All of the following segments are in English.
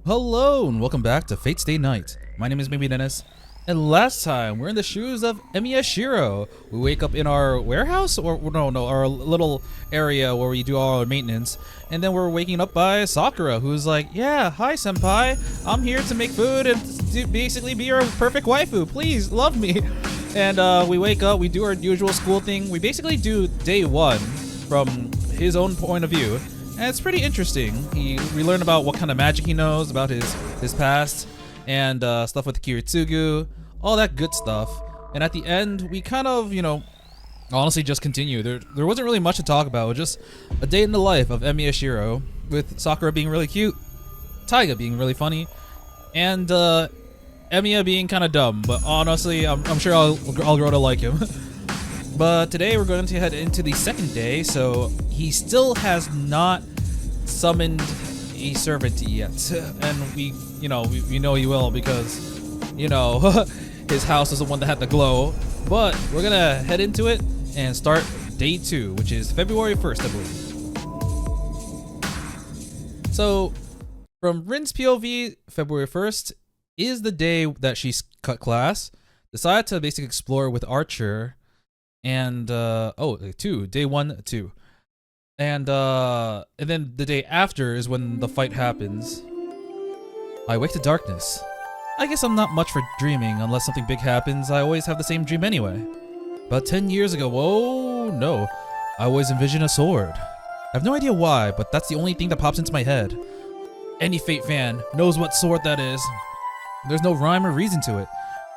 Hello and welcome back to Fate Stay Night. My name is Maybe Dennis, and last time we're in the shoes of Emiya Shirou. We wake up in our warehouse, or no, our little area where we do all our maintenance, and then we're waking up by Sakura, who's like, "Yeah, hi senpai, I'm here to make food and basically be your perfect waifu. Please love me." And we wake up, we do our usual school thing. We basically do day one from his own point of view. And it's pretty interesting. We learn about what kind of magic he knows, about his past, and stuff with Kiritsugu, all that good stuff. And at the end, we kind of, honestly just continue. There wasn't really much to talk about. It was just a day in the life of Emiya Shirou, with Sakura being really cute, Taiga being really funny, and Emiya being kind of dumb. But honestly, I'm sure I'll grow to like him. But today we're going to head into the second day, so he still has not summoned a servant yet. And we know he will because, his house is the one that had the glow. But we're gonna head into it and start day 2, which is February 1st, I believe. So from Rin's POV, February 1st is the day that she's cut class, decided to basically explore with Archer. And day 1, 2, and then the day after is when the fight happens. I wake to darkness. I guess I'm not much for dreaming. Unless something big happens, I always have the same dream anyway. About 10 years ago, whoa, no, I always envision a sword. I have no idea why, but that's the only thing that pops into my head. Any Fate fan knows what sword that is. There's no rhyme or reason to it.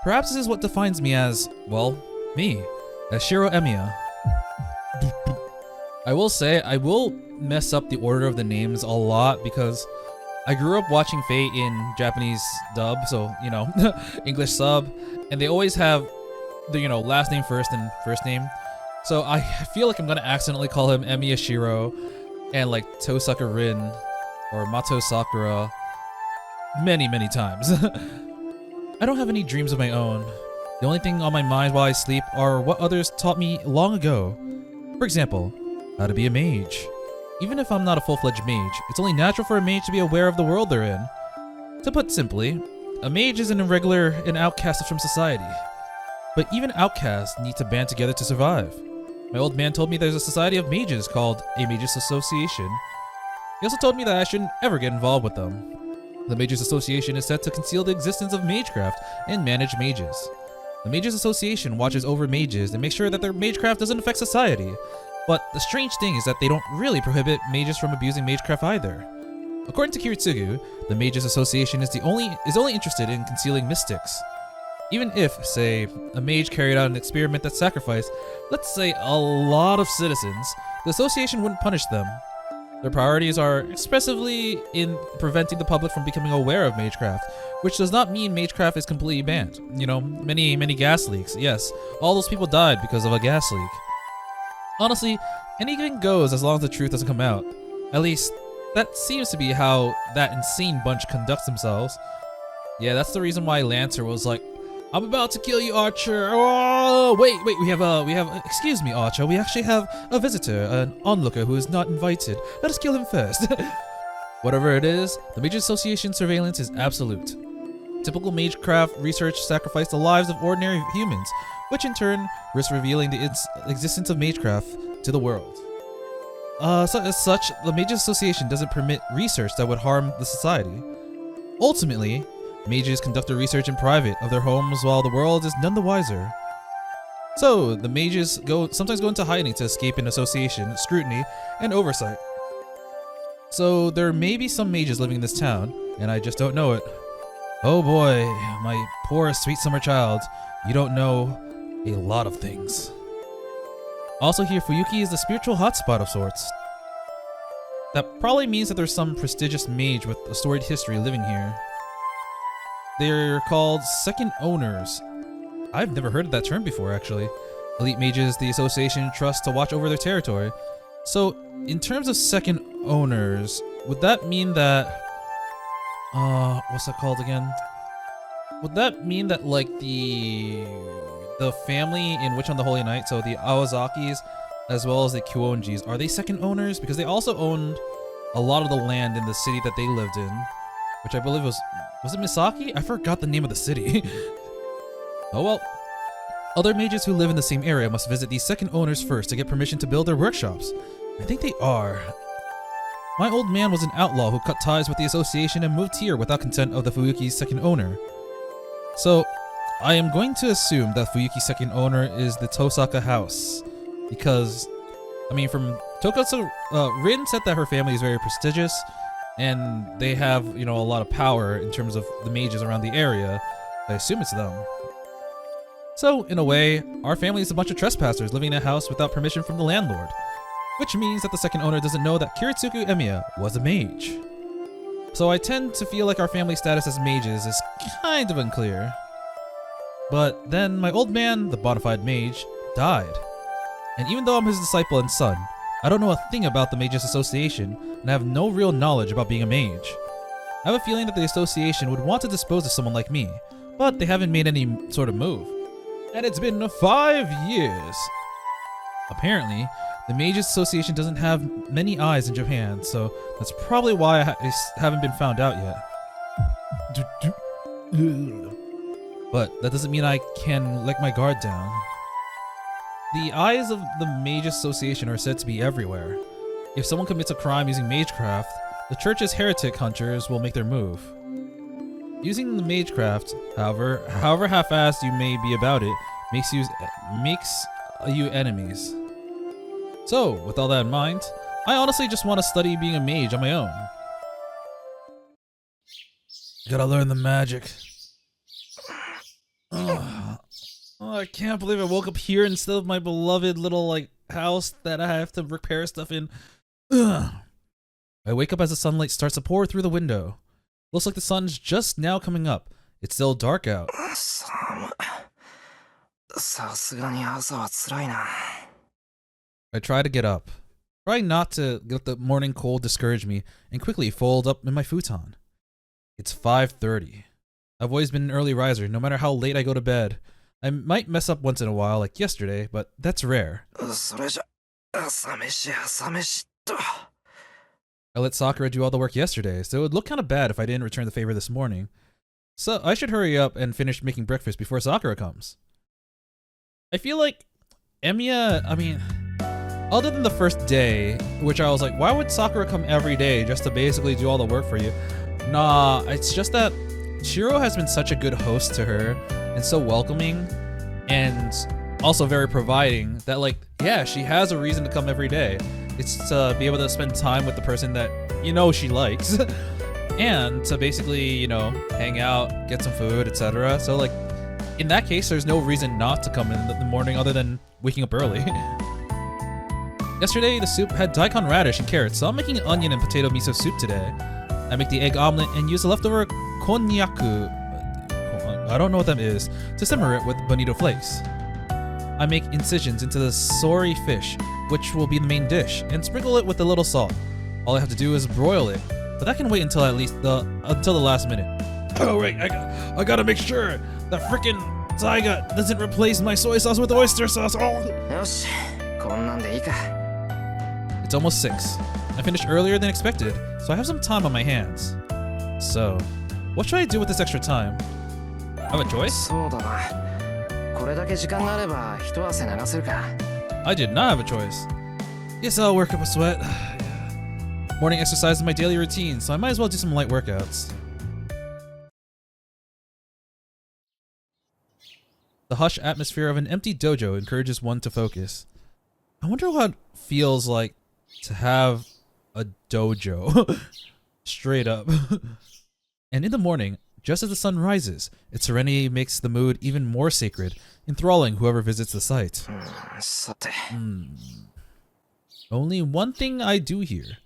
Perhaps this is what defines me as, well, me. As Shirou Emiya. I will say, I will mess up the order of the names a lot because I grew up watching Fate in Japanese dub, so, English sub, and they always have the, last name first and first name. So I feel like I'm gonna accidentally call him Emiya Shirou and like Tosaka Rin or Mato Sakura many, many times. I don't have any dreams of my own. The only thing on my mind while I sleep are what others taught me long ago. For example, how to be a mage. Even if I'm not a full-fledged mage, it's only natural for a mage to be aware of the world they're in. To put simply, a mage is an irregular and outcast from society. But even outcasts need to band together to survive. My old man told me there's a society of mages called a Mages Association. He also told me that I shouldn't ever get involved with them. The Mages Association is set to conceal the existence of magecraft and manage mages. The Mages Association watches over mages and makes sure that their magecraft doesn't affect society. But the strange thing is that they don't really prohibit mages from abusing magecraft either. According to Kiritsugu, the Mages Association is only interested in concealing mystics. Even if, say, a mage carried out an experiment that sacrificed, let's say, a lot of citizens, the association wouldn't punish them. Their priorities are expressively in preventing the public from becoming aware of magecraft, which does not mean magecraft is completely banned. Many gas leaks. Yes, all those people died because of a gas leak. Honestly, anything goes as long as the truth doesn't come out. At least, that seems to be how that insane bunch conducts themselves. Yeah, that's the reason why Lancer was like, "I'm about to kill you, Archer." Oh, wait, we have, excuse me, Archer, we actually have a visitor, an onlooker who is not invited. Let us kill him first. Whatever it is, the Mages Association surveillance is absolute. Typical magecraft research sacrificed the lives of ordinary humans, which in turn risks revealing the existence of magecraft to the world. As such, the Mages Association doesn't permit research that would harm the society. Ultimately, mages conduct their research in private of their homes while the world is none the wiser. So, the mages sometimes go into hiding to escape an association, scrutiny, and oversight. So, there may be some mages living in this town, and I just don't know it. Oh boy, my poor sweet summer child, you don't know a lot of things. Also here, Fuyuki is the spiritual hotspot of sorts. That probably means that there's some prestigious mage with a storied history living here. They're called second owners. I've never heard of that term before, actually. Elite mages the association trusts to watch over their territory. So, in terms of second owners, would that mean that... what's that called again? Would that mean that, like, the family in Witch on the Holy Night, so the Awazakis, as well as the Kuonjis, are they second owners? Because they also owned a lot of the land in the city that they lived in. which I believe was it Misaki? I forgot the name of the city. Oh well. Other mages who live in the same area must visit these second owners first to get permission to build their workshops. I think they are. My old man was an outlaw who cut ties with the association and moved here without consent of the Fuyuki's second owner. So, I am going to assume that Fuyuki's second owner is the Tosaka house. Because, I mean, from Tokatsu, Rin said that her family is very prestigious, and they have, you know, a lot of power in terms of the mages around the area. I assume it's them. So, in a way, our family is a bunch of trespassers living in a house without permission from the landlord. Which means that the second owner doesn't know that Kiritsugu Emiya was a mage. So I tend to feel like our family status as mages is kind of unclear. But then my old man, the bona fide mage, died. And even though I'm his disciple and son, I don't know a thing about the Mages Association, and I have no real knowledge about being a mage. I have a feeling that the association would want to dispose of someone like me, but they haven't made any sort of move. And it's been 5 years. Apparently, the Mages Association doesn't have many eyes in Japan, so that's probably why I haven't been found out yet. But that doesn't mean I can let my guard down. The eyes of the Mages Association are said to be everywhere. If someone commits a crime using magecraft, the church's heretic hunters will make their move. Using the magecraft, however half-assed you may be about it, makes you enemies. So, with all that in mind, I honestly just want to study being a mage on my own. Gotta learn the magic. Oh, I can't believe I woke up here instead of my beloved little, like, house that I have to repair stuff in. Ugh. I wake up as the sunlight starts to pour through the window. Looks like the sun's just now coming up. It's still dark out. I try to get up, trying not to let the morning cold discourage me, and quickly fold up in my futon. It's 5:30. I've always been an early riser, no matter how late I go to bed. I might mess up once in a while, like yesterday, but that's rare. I let Sakura do all the work yesterday, so it would look kind of bad if I didn't return the favor this morning. So I should hurry up and finish making breakfast before Sakura comes. I feel like Emiya, I mean, other than the first day, which I was like, why would Sakura come every day just to basically do all the work for you? Nah, it's just that Shirou has been such a good host to her and so welcoming and also very providing that, like, yeah, she has a reason to come every day. It's to be able to spend time with the person that, you know, she likes and to basically, you know, hang out, get some food, etc. So, like, in that case, there's no reason not to come in the morning other than waking up early. Yesterday, the soup had daikon radish and carrots, so I'm making onion and potato miso soup today. I make the egg omelet and use the leftover konnyaku, I don't know what that is, to simmer it with bonito flakes. I make incisions into the sori fish, which will be the main dish, and sprinkle it with a little salt. All I have to do is broil it, but that can wait until until the last minute. Oh wait, I gotta make sure that frickin' Taiga doesn't replace my soy sauce with oyster sauce. Oh. It's almost 6. I finished earlier than expected, so I have some time on my hands. So, what should I do with this extra time? I have a choice? I did not have a choice. Guess I'll work up a sweat. Yeah. Morning exercise is my daily routine, so I might as well do some light workouts. The hushed atmosphere of an empty dojo encourages one to focus. I wonder what it feels like to have a dojo. Straight up. And in the morning, just as the sun rises, its serenity makes the mood even more sacred, enthralling whoever visits the site. Only one thing I do here.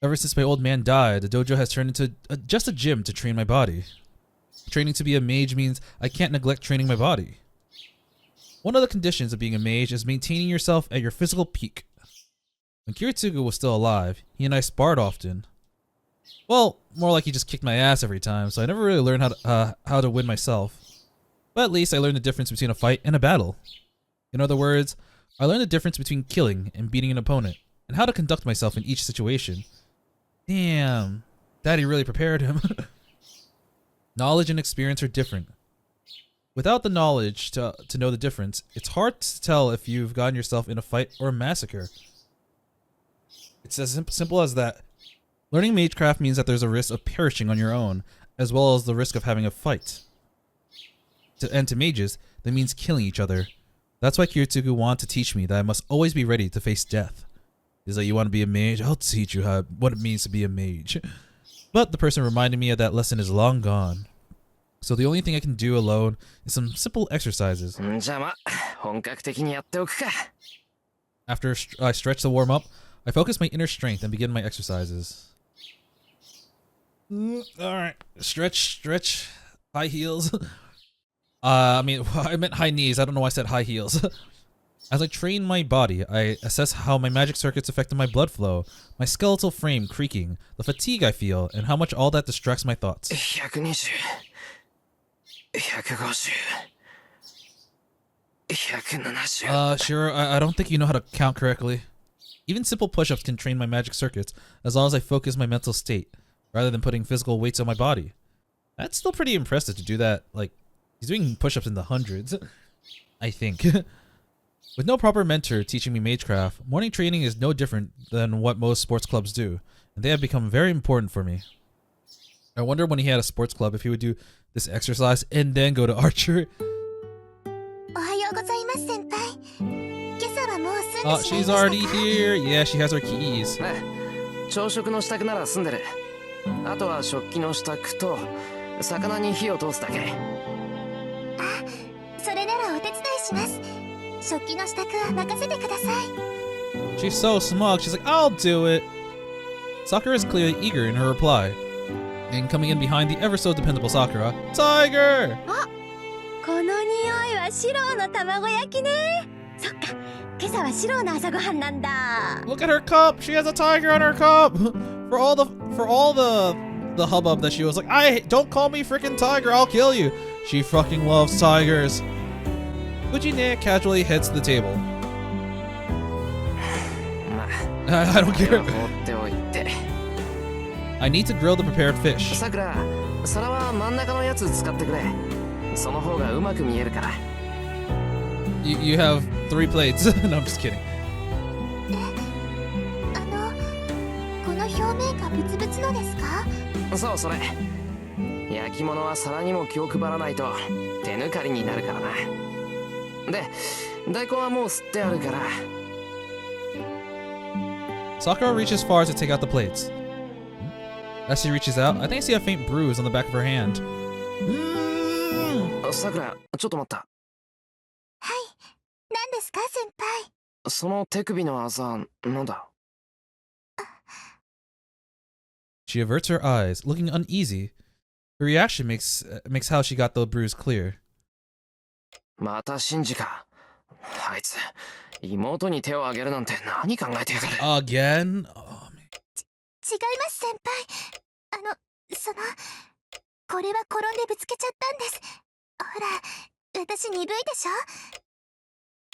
Ever since my old man died, the dojo has turned into just a gym to train my body. Training to be a mage means I can't neglect training my body. One of the conditions of being a mage is maintaining yourself at your physical peak. When Kiritsugu was still alive, he and I sparred often. Well, more like he just kicked my ass every time, so I never really learned how to win myself. But at least I learned the difference between a fight and a battle. In other words, I learned the difference between killing and beating an opponent, and how to conduct myself in each situation. Damn. Daddy really prepared him. Knowledge and experience are different. Without the knowledge to know the difference, it's hard to tell if you've gotten yourself in a fight or a massacre. It's as simple as that. Learning magecraft means that there's a risk of perishing on your own, as well as the risk of having a fight. And to mages, that means killing each other. That's why Kiritugu wanted to teach me that I must always be ready to face death. He's like, you want to be a mage? I'll teach you what it means to be a mage. But the person reminding me of that lesson is long gone. So the only thing I can do alone is some simple exercises. After I stretch to warm up, I focus my inner strength and begin my exercises. Alright, stretch, high heels. I meant high knees, I don't know why I said high heels. As I train my body, I assess how my magic circuits affect my blood flow, my skeletal frame creaking, the fatigue I feel, and how much all that distracts my thoughts. 120 150 170 Shirou, I don't think you know how to count correctly. Even simple push-ups can train my magic circuits, as long as I focus my mental state, rather than putting physical weights on my body. That's still pretty impressive to do that, like, he's doing push-ups in the hundreds, I think. With no proper mentor teaching me magecraft, morning training is no different than what most sports clubs do, and they have become very important for me. I wonder when he had a sports club if he would do this exercise and then go to archery. She's already here. Yeah, she has her keys. 朝食の支度なら済んでる。あとは食器の支度と魚に火を通すだけ。あ、それならお手伝いします。食器の支度は任せてください。 She's so smug. She's like, I'll do it. Sakura is clearly eager in her reply. And coming in behind the ever so dependable Sakura, Tiger! あ、この匂いはシロウの卵焼きね。そっか、今朝はシロウの朝ごはんなんだ。 Look at her cup. She has a tiger on her cup. For all the hubbub that she was like, don't call me freaking tiger. I'll kill you. She fucking loves tigers. Fujine casually heads to the table. I don't care. I need to grill the prepared fish. さくら、皿は真ん中のやつ使ってくれ。その方がうまく見えるから。You have 3 plates. No, I'm just kidding. この表面がブツブツのですか？そう、それ。焼き物は皿にも気を配らないと手抜かりになるからな。で、大根はもう吸ってあるから。Sakura reaches far to take out the plates. As she reaches out, I think I see a faint bruise on the back of her hand. さくら、ちょっと待った。はい、何ですか、先輩。その手首のあざ、なんだ？ She averts her eyes, looking uneasy. Her reaction makes how she got the bruise clear. またシンジか。あいつ、妹に手をあげるなんて何考えてやがる。Again? 違います、先輩。これは転んでぶつけちゃったんです。ほら、私鈍いでしょ？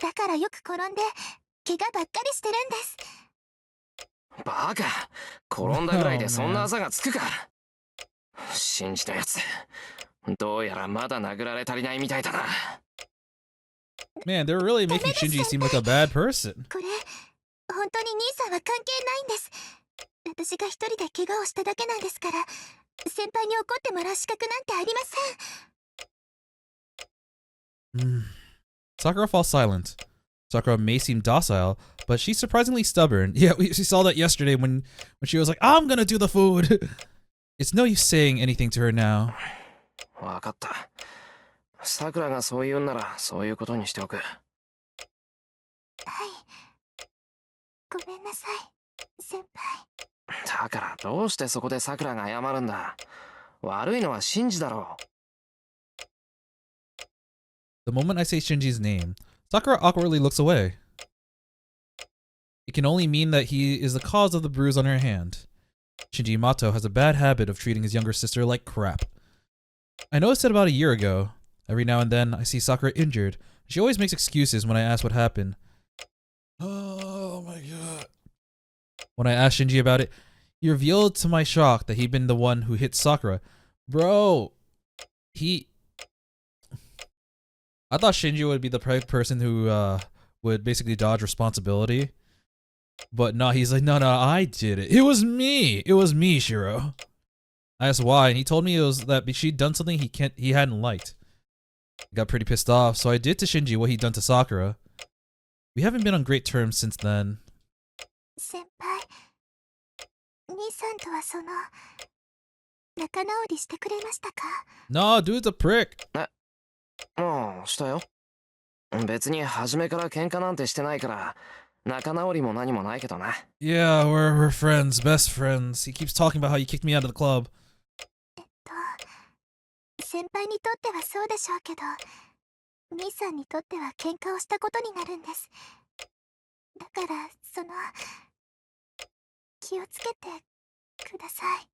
だからよく転んで、怪我ばっかりしてるんです。バカ、転んだぐらいでそんなあざがつくか。信じたやつ、どうやらまだ殴られ足りないみたいだな。Man, they're really making Shinji seem like a bad person. これ、本当に兄さんは関係ないんです。私が一人で怪我をしただけなんですから、先輩に怒ってもらう資格なんてありません。Sakura falls silent. Sakura may seem docile, but she's surprisingly stubborn. Yeah, we saw that yesterday when she was like, I'm gonna do the food. It's no use saying anything to her now. わかった。さくらがそう言うんならそういうことにしておく。はい。ごめんなさい、先輩。だからどうしてそこでさくらが謝るんだ。悪いのはシンジだろう。The moment I say Shinji's name, Sakura awkwardly looks away. It can only mean that he is the cause of the bruise on her hand. Shinji Mato has a bad habit of treating his younger sister like crap. I noticed it about a year ago. Every now and then, I see Sakura injured. She always makes excuses when I ask what happened. Oh my god. When I ask Shinji about it, He revealed to my shock that he'd been the one who hit Sakura. Bro, I thought Shinji would be the person who would basically dodge responsibility. But no, he's like, no, I did it. It was me, Shirou. I asked why, and he told me it was that she'd done something he hadn't liked. I got pretty pissed off, so I did to Shinji what he'd done to Sakura. We haven't been on great terms since then. 先輩、兄さんとは仲直りしてくれましたか？ No, dude's a prick. うん、したよ。別に初めから喧嘩なんてしてないから、仲直りも何もないけどな。Yeah, we're friends, best friends. He keeps talking about how you kicked me out of the club. 先輩にとってはそうでしょうけど、兄さんにとっては喧嘩をしたことになるんです。だから気をつけてください。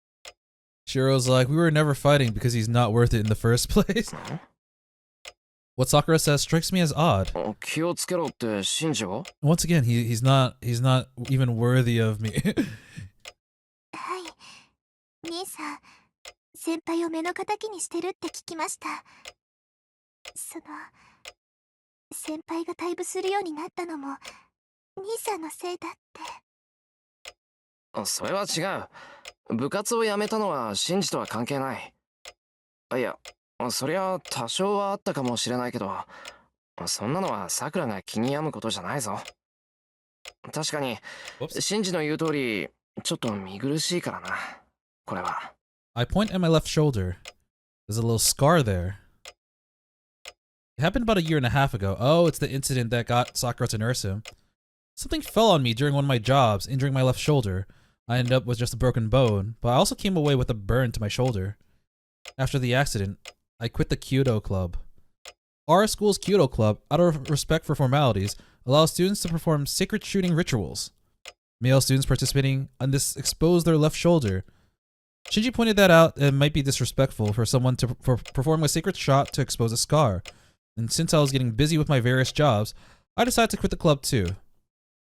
Shiro's like, we were never fighting because he's not worth it in the first place. What Sakura says strikes me as odd. 気をつけろって信じを？ Once again, he's not even worthy of me. はい、兄さん、先輩を目の敵にしてるって聞きました。先輩が退部するようになったのも兄さんのせいだって。それは違う。部活を辞めたのは信じとは関係ない。いや、そりゃ多少はあったかもしれないけど、そんなのはさくらが気に病むことじゃないぞ。確かに、信じの言う通り、ちょっと見苦しいからな、これは。I point at my left shoulder. There's a little scar there. It happened about a year and a half ago. Oh, it's the incident that got Sakura to nurse him. Something fell on me during one of my jobs, injuring my left shoulder. I ended up with just a broken bone, but I also came away with a burn to my shoulder. After the accident, I quit the Kyudo club. Our school's Kyudo club, out of respect for formalities, allows students to perform sacred shooting rituals. Male students participating on this expose their left shoulder. Shinji pointed that out and it might be disrespectful for someone to perform a sacred shot to expose a scar. And since I was getting busy with my various jobs, I decided to quit the club too.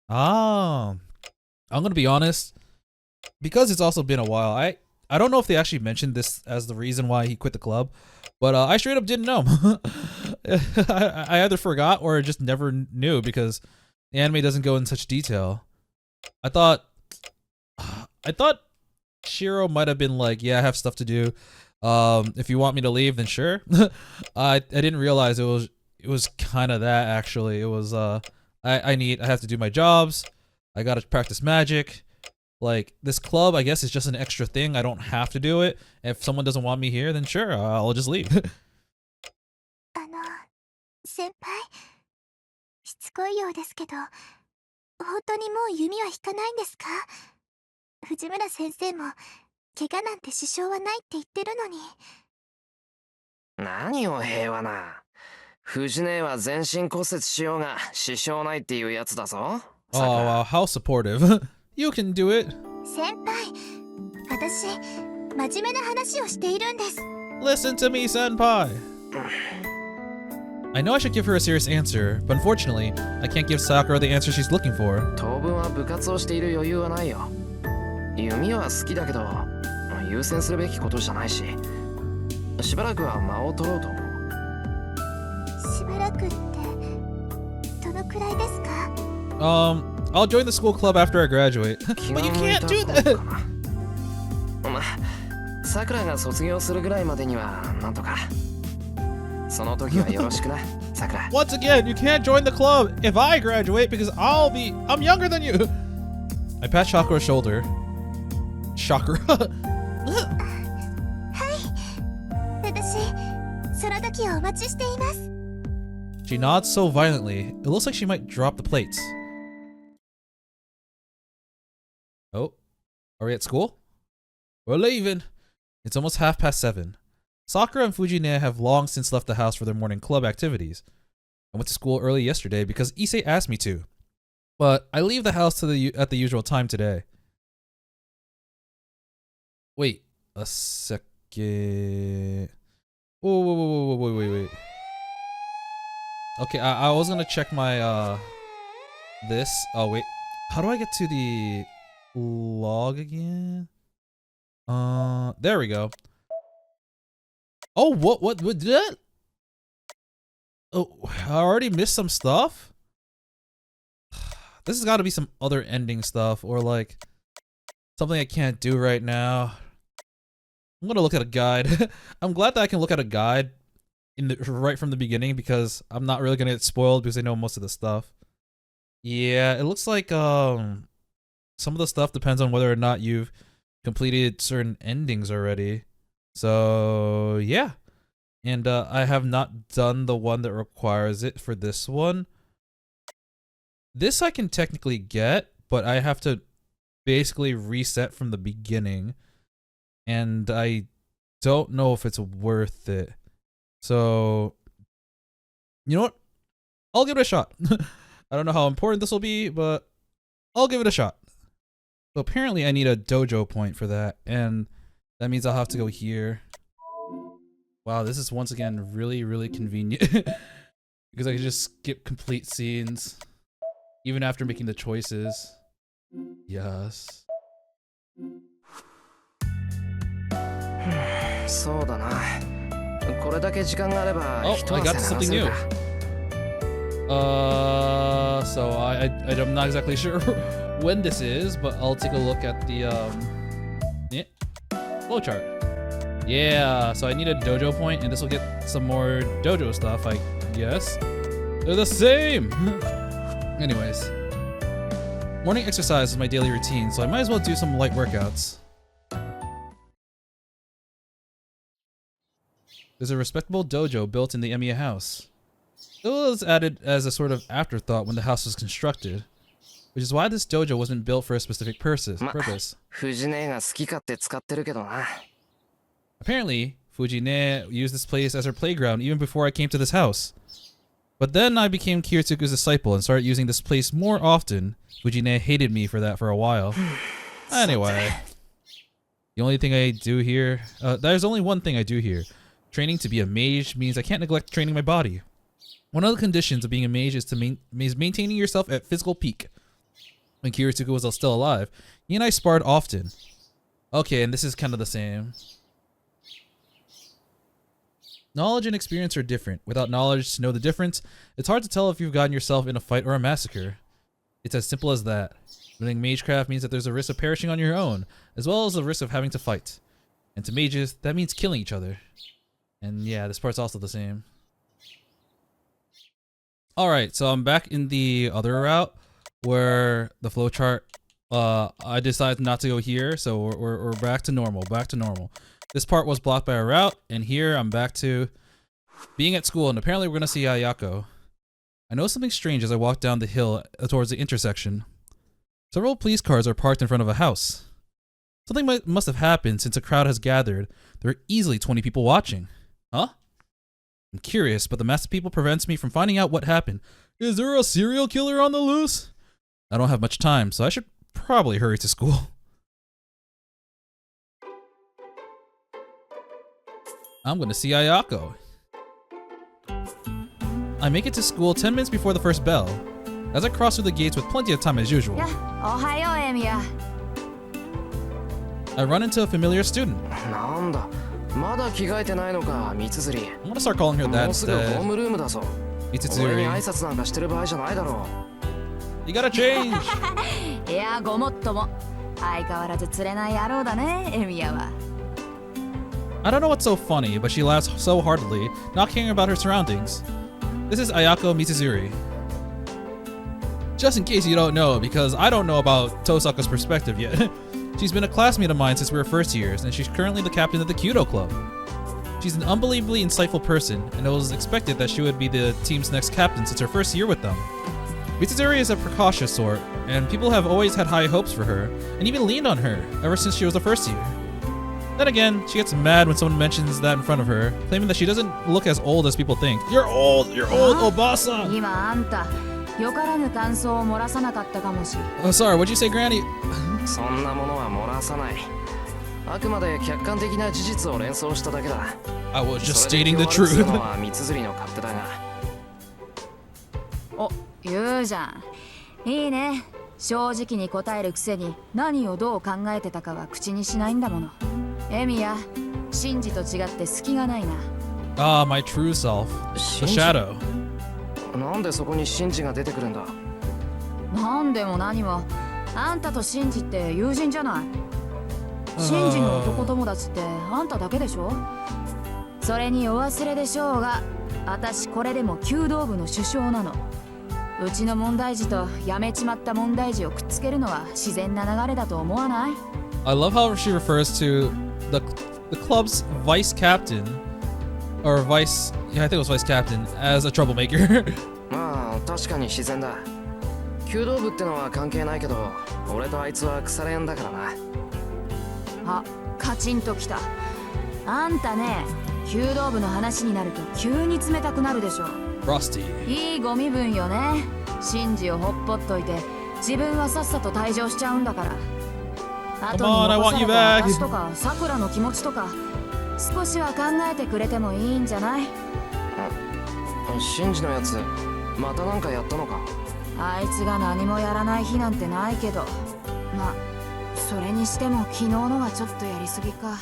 Ah, I'm gonna be honest, because it's also been a while. I don't know if they actually mentioned this as the reason why he quit the club, but I straight up didn't know. I either forgot or just never knew because the anime doesn't go in such detail. I thought Shirou might have been like, yeah, I have stuff to do. If you want me to leave, then sure. I didn't realize it was kind of that actually. It was I have to do my jobs. I gotta practice magic. Like, this club, I guess, is just an extra thing. I don't have to do it. If someone doesn't want me here, then sure, I'll just leave. 先輩、しつこいようですけど、本当にもう弓は引かないんですか？藤村先生も、怪我なんて支障はないって言ってるのに。何を平和な。藤姉は全身骨折しようが支障ないっていうやつだぞ。Oh, wow, how supportive. You can do it. 先輩、私、真面目な話をしているんです。Listen to me, senpai. I know I should give her a serious answer, but unfortunately, I can't give Sakura the answer she's looking for. 当分は部活をしている余裕はないよ。弓は好きだけど、優先するべきことじゃないし、しばらくは間を取ろうと思う。しばらくって、どのくらいですか？ I'll join the school club after I graduate. But you can't do that! まあ、さくらが卒業するぐらいまでにはなんとか。その時はよろしくな、さくら。Once again, you can't join the club if I graduate because I'm younger than you. I pat Sakura's shoulder. Sakura. はい。私、その時をお待ちしています。She nods so violently, it looks like she might drop the plates. Oh, are we at school? We're leaving. It's almost 7:30. Sakura and Fujine have long since left the house for their morning club activities. I went to school early yesterday because Issei asked me to. But I leave the house at the usual time today. Wait a second. Wait. Okay, I was gonna check my this. Oh wait, how do I get to the log again. There we go. Oh, what did that? Oh, I already missed some stuff? This has got to be some other ending stuff or like something I can't do right now. I'm gonna look at a guide. I'm glad that I can look at a guide right from the beginning because I'm not really gonna get spoiled because I know most of the stuff. Yeah, it looks like some of the stuff depends on whether or not you've completed certain endings already. So yeah. And I have not done the one that requires it for this one. This I can technically get, but I have to basically reset from the beginning. And I don't know if it's worth it. So, you know what? I'll give it a shot. I don't know how important this will be, but I'll give it a shot. So apparently I need a dojo point for that, and that means I'll have to go here. Wow, this is once again really, really convenient because I can just skip complete scenes even after making the choices. Yes. そうだな。これだけ時間があれば Oh, 一 I 汗 got 流 something せる new. か。So I'm not exactly sure when this is, but I'll take a look at the yeah, flowchart. Yeah, so I need a dojo point, and this will get some more dojo stuff, I guess. They're the same! Anyways. Morning exercise is my daily routine, so I might as well do some light workouts. There's a respectable dojo built in the Emiya house. It was added as a sort of afterthought when the house was constructed, which is why this dojo wasn't built for a specific purpose. 藤姉が好き勝手使ってるけどな。 Apparently, Fujine used this place as her playground even before I came to this house. But then I became Kiritsuku's disciple and started using this place more often. Fujine hated me for that for a while. Anyway, the only thing I do here, there's only one thing I do here. Training to be a mage means I can't neglect training my body. One of the conditions of being a mage is maintaining yourself at physical peak. When Kiritsuku was still alive, he and I sparred often. Okay, and this is kind of the same. Knowledge and experience are different. Without knowledge to know the difference, it's hard to tell if you've gotten yourself in a fight or a massacre. It's as simple as that. Learning magecraft means that there's a risk of perishing on your own, as well as a risk of having to fight. And to mages, that means killing each other. And yeah, this part's also the same. Alright, so I'm back in the other route where the flowchart, I decided not to go here, so we're back to normal, This part was blocked by a route, and here I'm back to being at school, and apparently we're gonna see Ayako. I noticed something strange as I walked down the hill towards the intersection. Several police cars are parked in front of a house. Something must have happened since a crowd has gathered. There are easily 20 people watching. Huh? I'm curious, but the mass of people prevents me from finding out what happened. Is there a serial killer on the loose? I don't have much time, so I should probably hurry to school. I'm gonna see Ayako. I make it to school 10 minutes before the first bell. As I cross through the gates with plenty of time as usual, Ohayo, Emiya. I run into a familiar student. なんだ、まだ着替えてないのか、三つ釣り。 I'm gonna start calling her も that うすぐホー instead. ムルームだぞ。俺に挨 Mitsuzuri. 拶なんかしてる場合じゃないだろ You gotta change! いや、ごもっとも。相変わらず釣れない野郎だね、エミヤは。I don't know what's so funny, but she laughs so heartily, not caring about her surroundings. This is Ayako Mitsuzuri. Just in case you don't know, because I don't know about Tosaka's perspective yet. She's been a classmate of mine since we were first years, and she's currently the captain of the Kyudo Club. She's an unbelievably insightful person, and it was expected that she would be the team's next captain since her first year with them. Mitsuzuri is a precautious sort, and people have always had high hopes for her, and even leaned on her, ever since she was the first year. Then again, she gets mad when someone mentions that in front of her, claiming that she doesn't look as old as people think. You're old, Obasa! 今あんた、よからぬ感想を漏らさなかったかもしれ。Oh, sorry, what'd you say, Granny? う。そんなものは漏らさない。あくまで客観的な事実を連想しただけだ。 I was just それで stating the 気を悪くする truth. のは三つ釣りの勝手だが。お、言うじゃん。いいね。正直に答えるくせに何をどう考えてたかは口にしないんだもの。エミヤ、シンジと違って隙がないな。Ah, my true self. The シンジ shadow. なんでそこにシンジが出てくるんだ。なんでも何も、あんたとシンジって友人じゃない。シンジの男友達ってあんただけでしょ。それにお忘れでしょうが、私これでも弓道部の首相なの。うちの問題児と辞めちまった問題児をくっつけるのは自然な流れだと思わない？ I love how she refers to the club's vice captain, or vice, yeah, I think it was vice captain, as a troublemaker. まあ確かに自然だ。弓道部ってのは関係ないけど、俺とあいつは腐れ縁だからな。あ、カチンときた。あんたね、弓道部の話になると急に冷たくなるでしょ。Rusty. いいご身分よね。シンジをほっぽっといて自分はさっさと退場しちゃうんだから。あとに Come on, I 残 want さ you れた back. 私とかさくらの気持ちとか少しは考えてくれてもいいんじゃない？シンジのやつまたなんかやったのか。あいつが何もやらない日なんてないけど、まあそれにしても昨日のはちょっとやりすぎか。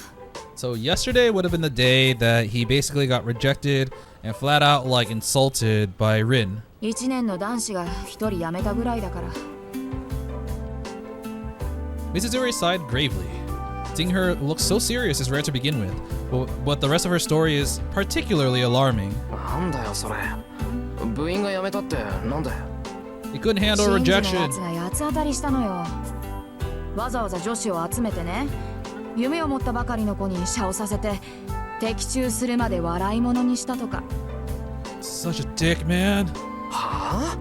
So yesterday would have been the day that he basically got rejected and flat out like insulted by Rin. 1年の男子が1人辞めたぐらいだから。 Mizuzuri sighed gravely. Seeing her look so serious is rare to begin with, but the rest of her story is particularly alarming. なんだよそれ。部員が辞めたってなんだよ。He couldn't handle シンジのや rejection. つが八つ当たりしたのよ。わざわざ女子を集めてね、夢を持ったばかりの子に謝をさせて的中するまで笑い物にしたとか。 Such a dick, man. は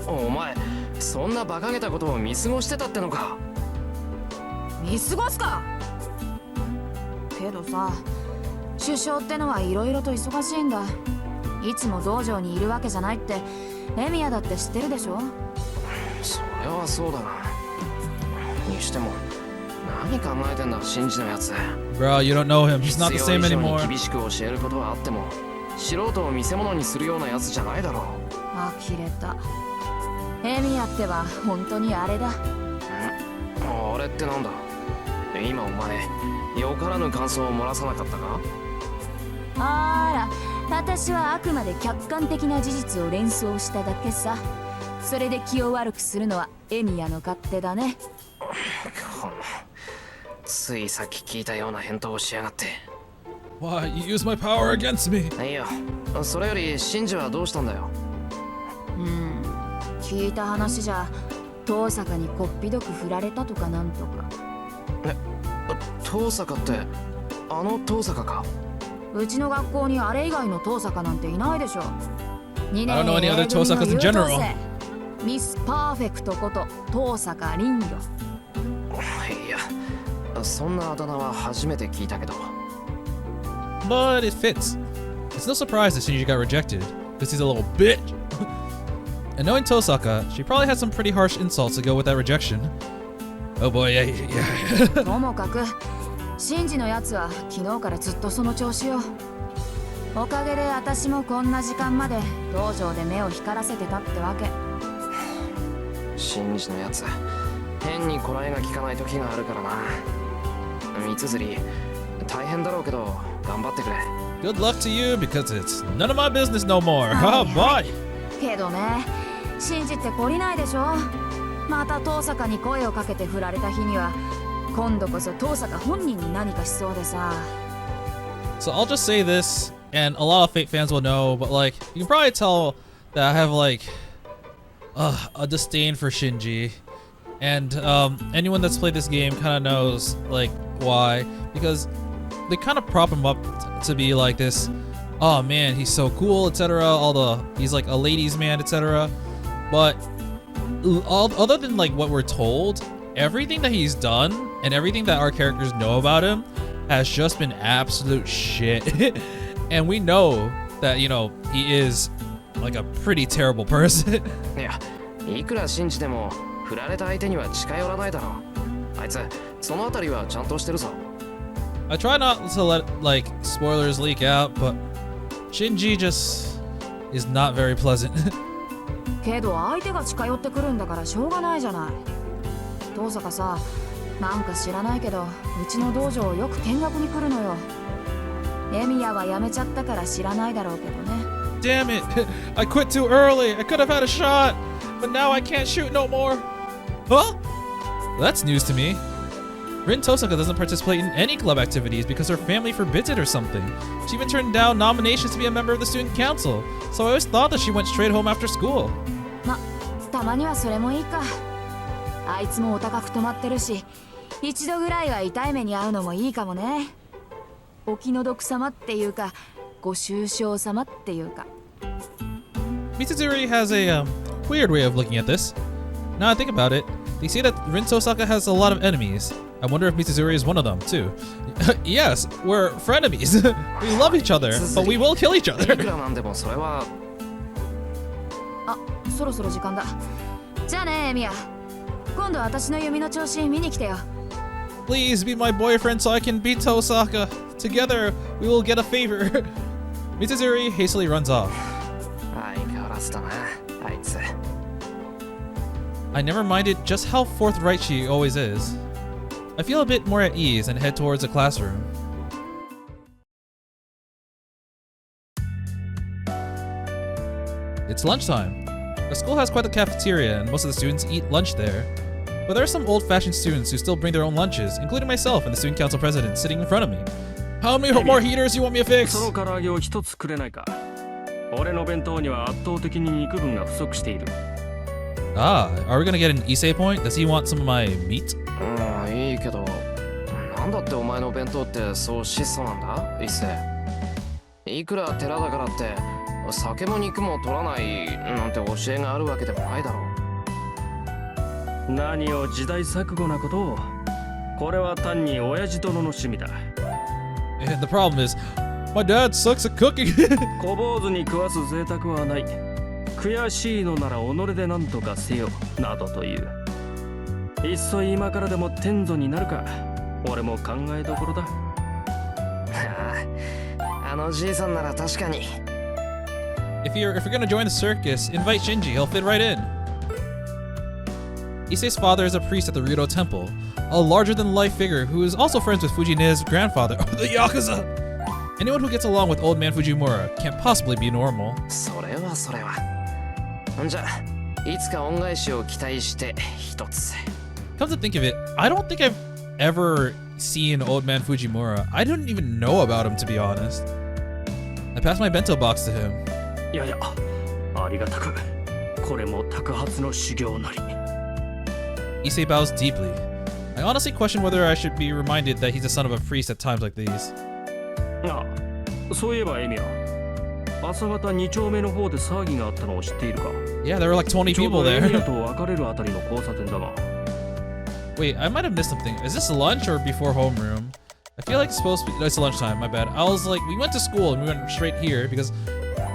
あ？お前そんな馬鹿げたことを見過ごしてたってのか。見過ごすか。けどさ、首相ってのはいろいろと忙しいんだ。いつも道場にいるわけじゃないってエミヤだって知ってるでしょ。それはそうだな。にしても何考えてんだシンジのやつ。 Bro, you don't know him. He's not the 必要 same 以上に anymore. 厳しく教えることはあっても素人を見せ物にするようなやつじゃないだろう。呆れた。エミヤっては本当にあれだ。あれってなんだ。今お前よからぬ感想を漏らさなかったか。あら、私はあくまで客観的な事実を連想しただけさ。それで気を悪くするのはエミヤの勝手だね。ついさっき聞いたような返答をしやがって。 Why, you use my power against me? いいよ。それよりシンジはどうしたんだよ。聞いた話じゃ遠坂にこっぴどく振られたとかなんとか。遠坂ってあの遠坂か。うちの学校にあれ以外の遠坂なんていないでしょ。2 I don't 年 know any other 英組の Tosakas in 優等 general. 生ミスパーフェクトこと遠坂凛よ。いやそんなあだ名は初めて聞いたけど。 But it fits. It's no surprise that Shinji got rejected, because he's a little bitch. And knowing Tosaka, she probably had some pretty harsh insults to go with that rejection. Oh boy, yeah. ともかくシンジのやつは昨日からずっとその調子よ。おかげで私もこんな時間まで道場で目を光らせてたってわけ。シンジのやつ変にこらえが効かない時があるからな。三つ釣り大変だろうけど頑張ってくれ。 Good luck to you, because it's none of my business no more. Oh boy. けどね、シンジって懲りないでしょ。また遠坂に声をかけて振られた日には今度こそ遠坂本人に何かしそうでさ。 So I'll just say this, and a lot of Fate fans will know, but like, you can probably tell that I have like a disdain for Shinji. And anyone that's played this game kind of knows like why, because they kind of prop him up to be like this, oh man, he's so cool, etc. He's like a ladies man, etc. But other than like what we're told, everything that he's done and everything that our characters know about him has just been absolute shit. And we know that, you know, he is like a pretty terrible person. いやいくら信じても振られた相手には近寄らないだろう。あいつそのあたりはちゃんとしてるぞ。 I try not to let like spoilers leak out, but Shinji just is not very pleasant. けど相手が近寄ってくるんだからしょうがないじゃない。遠坂さ、なんか知らないけどうちの道場よく見学に来るのよ。エミヤは辞めちゃったから知らないだろうけどね。 Damn it! I quit too early. I could have had a shot, but now I can't shoot no more. Huh? That's news to me. Rin Tosaka doesn't participate in any club activities because her family forbids it or something. She even turned down nominations to be a member of the student council, so I always thought that she went straight home after school. ま、たまにはそれもいいか。あいつもお高く止まってるし、一度ぐらいは痛い目に遭うのもいいかもね。お気の毒様っていうか、ご愁傷様っていうか。Mitsuzuri has a weird way of looking at this. Now I think about it, they say that Rin Tosaka has a lot of enemies. I wonder if Mitsuzuri is one of them, too. Yes, we're frenemies. We love each other, but we will kill each い other. くらなんでもそれは。あ、そろそろ時間だ。じゃあね、エミヤ。今度私の弓の調子見に来てよ。Please be my boyfriend so I can beat Tosaka. Together, we will get a favor. Mitsuzuri hastily runs off. 相変わらずだな、あいつ。I never minded just how forthright she always is. I feel a bit more at ease and head towards the classroom. It's lunchtime. The school has quite a cafeteria and most of the students eat lunch there. But there are some old-fashioned students who still bring their own lunches, including myself and the student council president sitting in front of me. How many more heaters you want me to fix? その唐揚げを一つくれないか。俺の弁当には圧倒的に肉分が不足している。Ah, are we gonna get an Issei point? Does he want some of my meat? いいけど、なんだってお前の弁当ってそう質素なんだ、一世。いくら寺だからって酒も肉も取らないなんて教えがあるわけでもないだろう。何を時代錯誤なことを。これは単に親父殿の趣味だ。And the problem is, my dad sucks at cooking. 小坊主に食わす贅沢はない。悔しいのなら己で何とかせよなどという。いっそ今からでも天祖になるか。俺も考えどころだ。あのじいさんなら確かに。If you're gonna join the circus, invite Shinji. He'll fit right in. Issei's father is a priest at the Ryudo Temple, a larger-than-life figure who is also friends with Fujine's grandfather, the Yakuza. Anyone who gets along with old man Fujimura can't possibly be normal. それはそれは。じゃあいつか恩返しを期待して一つ。Come to think of it, I don't think I've ever seen old man Fujimura. I didn't even know about him, to be honest. I passed my bento box to him. いやいや、ありがたく。これも托発の修行なり。Issei bows deeply. I honestly question whether I should be reminded that he's the son of a priest at times like these. ああ、そういえばエミヤ。朝方2丁目の方で騒ぎがあったのを知っているか。 Yeah, there were like 20 ちょう people どエミヤ there. と別れるあたりの交差点だが。Wait, I might have missed something. Is this lunch or before homeroom? I feel like it's supposed to be... It's lunchtime, my bad. I was like, we went to school and we went straight here because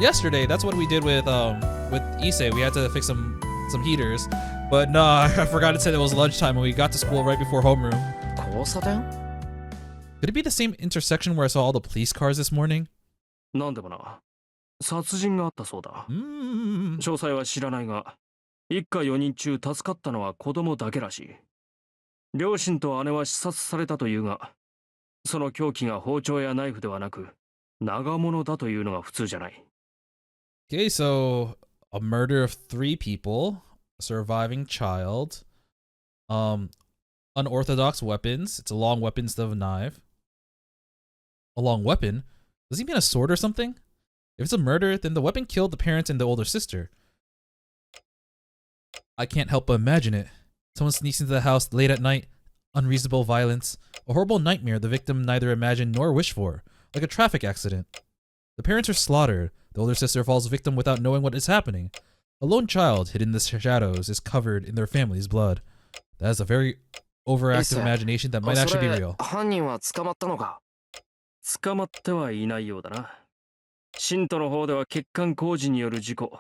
yesterday, that's what we did with Issei. We had to fix some heaters. But nah, I forgot it said it was lunchtime and we got to school right before homeroom. 交差点？ Could it be the same intersection where I saw all the police cars this morning? なんでもな。殺人があったそうだ。詳細は知らないが、一家4人中助かったのは子供だけらしい。両親と姉は刺殺されたというが、その凶器が包丁やナイフではなく、長物だというのが普通じゃない。Okay, so a murder of 3 people, a surviving child, unorthodox weapons. It's a long weapon instead of a knife. A long weapon? Does he mean a sword or something? If it's a murder, then the weapon killed the parents and the older sister. I can't help but imagine it. Someone sneaks into the house late at night. Unreasonable violence. A horrible nightmare the victim neither imagined nor wished for. Like a traffic accident. The parents are slaughtered. The older sister falls victim without knowing what is happening. A lone child, hidden in the shadows, is covered in their family's blood. That is a very overactive imagination that might actually be real. 犯人は捕まったのか？捕まってはいないようだな。信徒の方では欠陥工事による事故。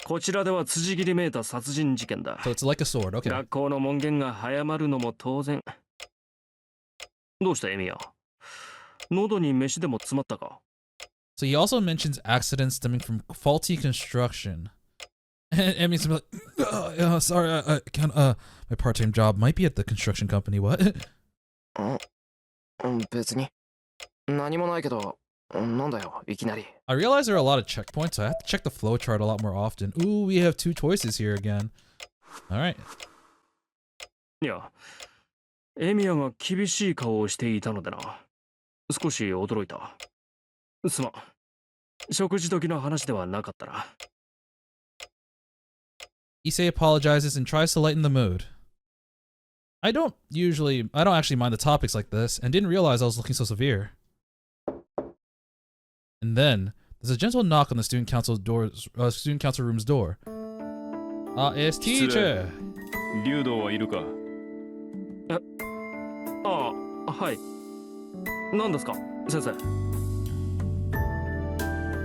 こちらでは辻切りめいた殺人事件だ。So it's like a sword, okay. 学校の門限が早まるのも当然。どうしたエミヤ？喉に飯でも詰まったか？ So he also mentions accidents stemming from faulty construction. And Emiya's like, sorry, I can't, my part-time job might be at the construction company, what? 別に。何もないけど、なんだよ、いきなり。I realize there are a lot of checkpoints, so I have to check the flowchart a lot more often. Ooh, we have 2 choices here again. Alright. いや、エミヤが厳しい顔をしていたのでな。少し驚いた。すまん。食事時の話ではなかったな。Issei apologizes and tries to lighten the mood. I don't actually mind the topics like this, and didn't realize I was looking so severe. And then, there's a gentle knock on the student council room's door. It's teacher! 竜道はいるか？はい。何ですか、先生。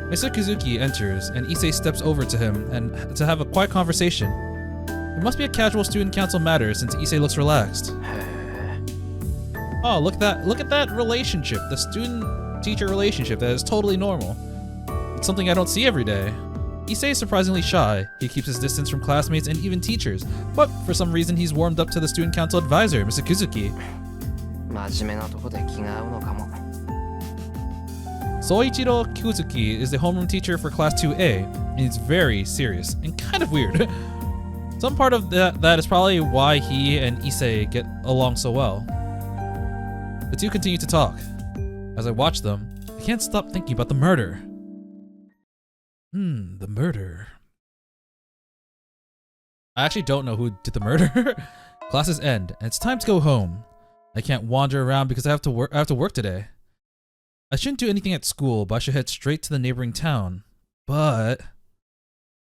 Mr. Kazuki enters, and Issei steps over to him and to have a quiet conversation. It must be a casual student council matter since Issei looks relaxed. Oh, look at that relationship, the student-teacher relationship that is totally normal. It's something I don't see every day. Issei is surprisingly shy. He keeps his distance from classmates and even teachers, but for some reason he's warmed up to the student council advisor, Mr. Kazuki. 真面目なとこで気が合うのかも。Soichiro Kuzuki is the homeroom teacher for class 2A, and he's very serious and kind of weird. Some part of that is probably why he and Issei get along so well. The two continue to talk. As I watch them, I can't stop thinking about the murder. The murder. I actually don't know who did the murder. Classes end, and it's time to go home. I can't wander around because I have to work today. I shouldn't do anything at school, but I should head straight to the neighboring town. But...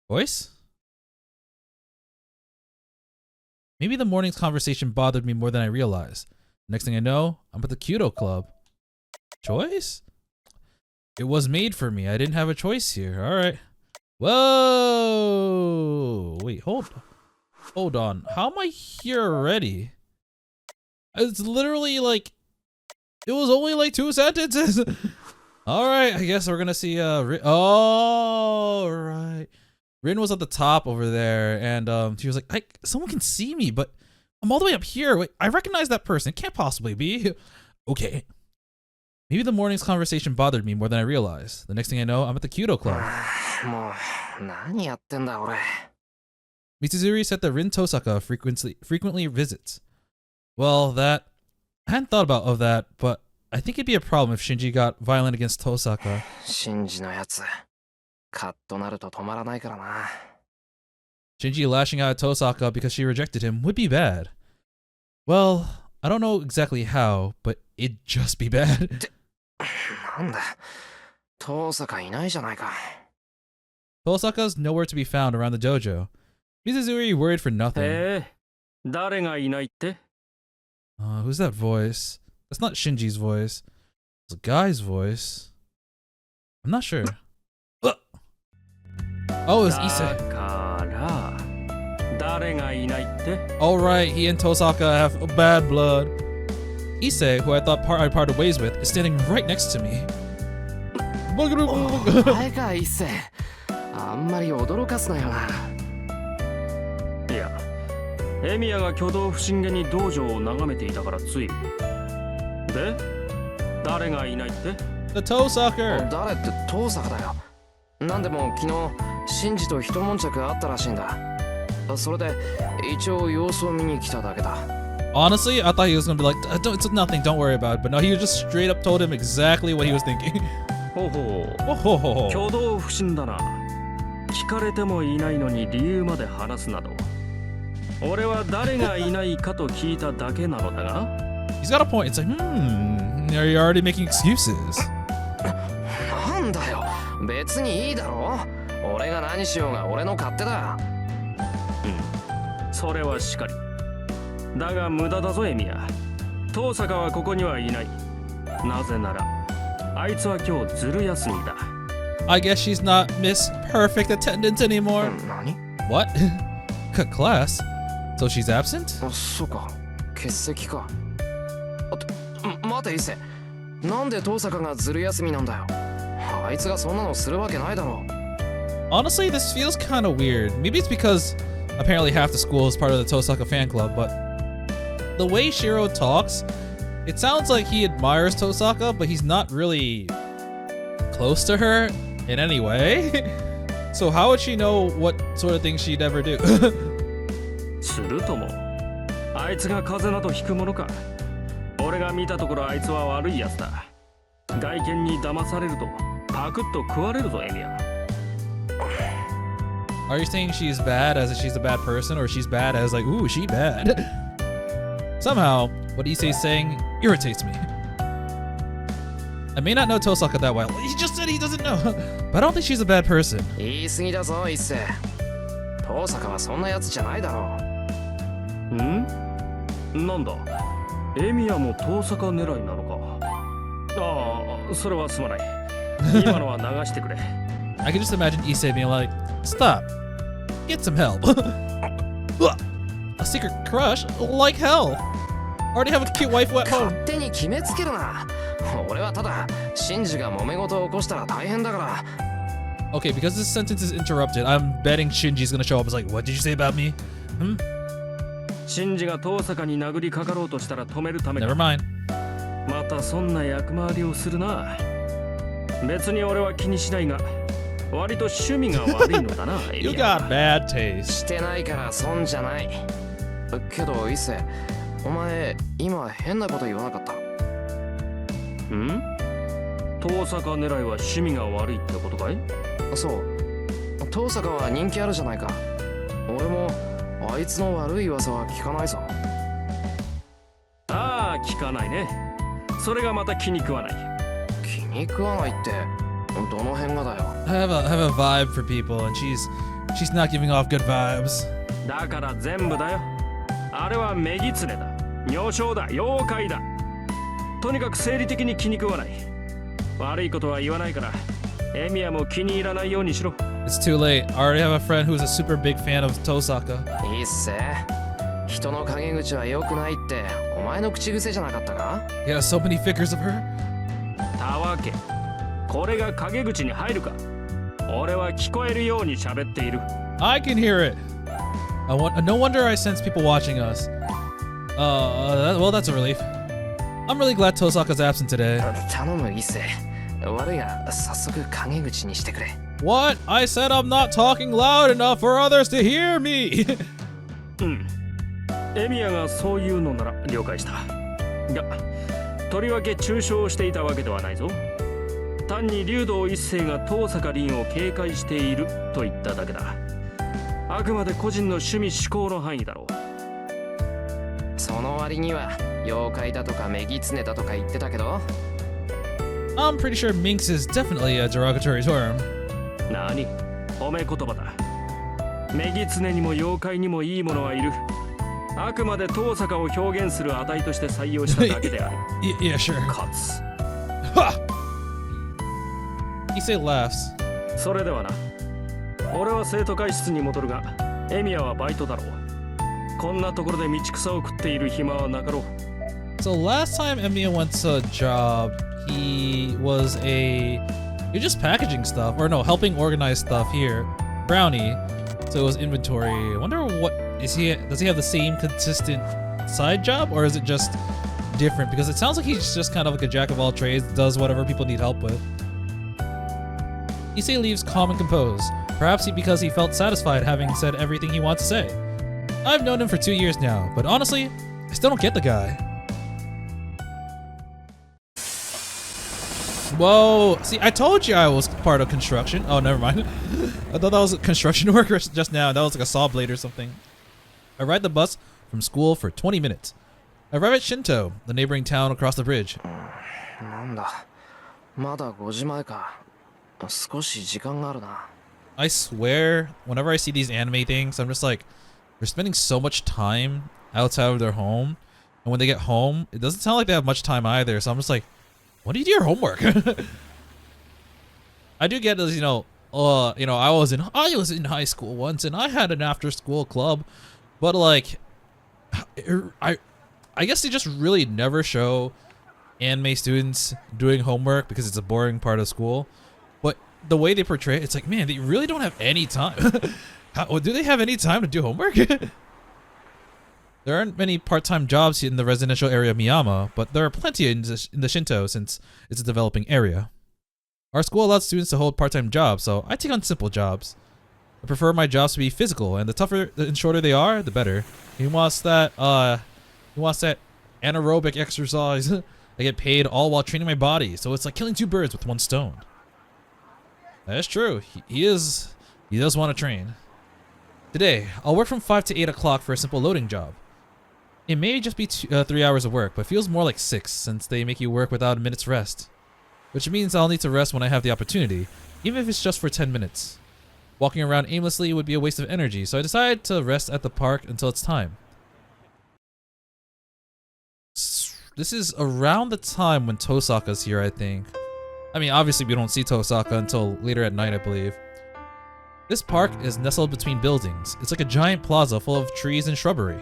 Voice? Maybe the morning's conversation bothered me more than I realized. Next thing I know, I'm at the Kyoto Club. Choice? It was made for me. I didn't have a choice here. Alright. Whoa! Wait, hold on. How am I here already? It's literally like... It was only like 2 sentences. Alright, I guess we're gonna see Rin. Oh, right. Rin was at the top over there, and she was like, someone can see me, but I'm all the way up here. Wait, I recognize that person. It can't possibly be. Okay. Maybe the morning's conversation bothered me more than I realized. The next thing I know, I'm at the Kyoto Club. もう、何やってんだ俺。Mitsuzuri said that Rin Tosaka frequently visits. Well, I hadn't thought of that, but I think it'd be a problem if Shinji got violent against Tosaka. シンジのやつ、カッとなると止まらないからな。Shinji lashing out at Tosaka because she rejected him would be bad. Well, I don't know exactly how, but it'd just be bad. なんだ、遠坂いないじゃないか。Tosaka's nowhere to be found around the dojo. Mitsuzuri worried for nothing. 誰がいないって？ Who's that voice? That's not Shinji's voice. It's a guy's voice. I'm not sure. Oh, it's Issei. 誰がいないって？ Alright, he and Tosaka have bad blood. Issei, who I thought I parted ways with, is standing right next to me. 前か一世、あんまり驚かすなよな。いや、エミヤが挙動不審げに道場を眺めていたからつい。で、誰がいないって？ The toe sucker! 誰って遠坂だよ。なんでも昨日、シンジと一悶着あったらしいんだ。それで、一応様子を見に来ただけだ。Honestly, I thought he was gonna be like, it's nothing, don't worry about it. But no, he just straight up told him exactly what he was thinking. ほほう。挙動不審だな。聞かれてもいないのに理由まで話すなど。俺は誰がいないかと聞いただけなのだが。He's got a point. It's like, are you already making excuses? なんだよ。別にいいだろ。俺が何しようが俺の勝手だ。それはしかり。だが無駄だぞエミヤ。遠坂はここにはいない。なぜなら、あいつは今日ずる休みだ。I guess she's not Miss Perfect Attendance anymore. 何？ What? Cut class? So she's absent? そうか。欠席か。待て伊勢。なんで遠坂がずる休みなんだよ。あいつがそんなのするわけないだろう。Honestly, this feels kind of weird. Maybe it's because apparently half the school is part of the Tosaka fan club, but the way Shirou talks, it sounds like he admires Tosaka, but he's not really close to her in any way. So how would she know what sort of things she'd ever do? するともあいつが風邪などひくものか。俺が見たところあいつは悪いやつだ。外見に騙されるとパクッと食われるぞエミヤ。Are you saying she's bad as if she's a bad person, or she's bad as like, ooh, she bad? Somehow, what Issei's saying irritates me. I may not know Tosaka that well. He just said he doesn't know. But I don't think she's a bad person. 言い過ぎだぞ一世。遠坂はそんなやつじゃないだろう。なんだエミヤも遠坂狙いなのか。ああ、それはすまない。今のは流してくれ。I can just imagine Issei being like, stop. Get some help. A secret crush? Like hell. Already have a cute wife at home. 勝手に決めつけるな。俺はただシンジが揉め事を起こしたら大変だから。Okay, because this sentence is interrupted, I'm betting Shinji's gonna show up as like, what did you say about me? シンジが遠坂に殴りかかろうとしたら止めるためか。 Never mind. またそんな役回りをするな。別に俺は気にしないが、割と趣味が悪いのだな。You got bad taste. してないから損じゃない。けど一世、お前今変なこと言わなかった？遠坂狙いは趣味が悪いってことかい？そう。遠坂は人気あるじゃないか。俺もあいつの悪い噂は聞かないぞ。ああ、聞かないね。それがまた気に食わない。気に食わないってどの辺がだよ。I have a vibe for people, and she's not giving off good vibes. だから全部だよ。あれは女狐だ。女性だ。妖怪だ。とにかく生理的に気に食わない。悪いことは言わないから、エミヤも気に入らないようにしろ。It's too late. I already have a friend who's a super big fan of Tosaka. いいっせ。人の陰口は良くないってお前の口癖じゃなかったか？ He has so many figures of her. たわけ。これが陰口に入るか。俺は聞こえるように喋っている。I can hear it. No wonder I sense people watching us. Well, that's a relief. I'm really glad Tosaka's absent today. 頼む一世。悪いが早速陰口にしてくれ。What? I said I'm not talking loud enough for others to hear me. エミヤがそういうのなら了解した。が、とりわけ中傷をしていたわけではないぞ。単に竜道一世が遠坂凛を警戒していると言っただけだ。あくまで個人の趣味嗜好の範囲だろう。その割には妖怪だとか女狐だとか言ってたけど。I'm pretty sure minx is definitely a derogatory term. 何？褒め言葉だ。女狐にも妖怪にもいいものはいる。あくまで遠坂を表現する値として採用しただけである。Yeah, sure. かつ。Issei laughs. それではな。俺は生徒会室に戻るが、エミヤはバイトだろう。こんなところで道草を食っている暇はなかろう。So last time Emiya went to a job, he was just packaging stuff, or no, helping organize stuff here. Brownie. So it was inventory. I wonder does he have the same consistent side job, or is it just different? Because it sounds like he's just kind of like a jack of all trades, does whatever people need help with. Issei leaves calm and composed, perhaps because he felt satisfied having said everything he wants to say. I've known him for 2 years now, but honestly, I still don't get the guy. Whoa, see, I told you I was part of construction. Oh, never mind. I thought that was construction worker just now. That was like a saw blade or something. I ride the bus from school for 20 minutes. I arrive at Shinto, the neighboring town across the bridge. なんだ。まだ5時前か。少し時間があるな。I swear, whenever I see these anime things, I'm just like, they're spending so much time outside of their home. And when they get home, it doesn't sound like they have much time either. So I'm just like, when do you do your homework? I do get this, I was in high school once and I had an after school club, but like, I guess they just really never show anime students doing homework because it's a boring part of school. But the way they portray it, it's like, man, they really don't have any time. Do they have any time to do homework? There aren't many part-time jobs in the residential area of Miyama, but there are plenty in the Shinto since it's a developing area. Our school allows students to hold part-time jobs, so I take on simple jobs. I prefer my jobs to be physical, and the tougher and shorter they are, the better. He wants that anaerobic exercise. I get paid all while training my body, so it's like killing two birds with one stone. That is true. He does want to train. Today, I'll work from 5 to 8 o'clock for a simple loading job. It may just be 3 hours of work, but feels more like 6 since they make you work without a minute's rest. Which means I'll need to rest when I have the opportunity, even if it's just for 10 minutes. Walking around aimlessly would be a waste of energy, so I decided to rest at the park until it's time. This is around the time when Tosaka's here, I think. I mean, obviously we don't see Tosaka until later at night, I believe. This park is nestled between buildings. It's like a giant plaza full of trees and shrubbery.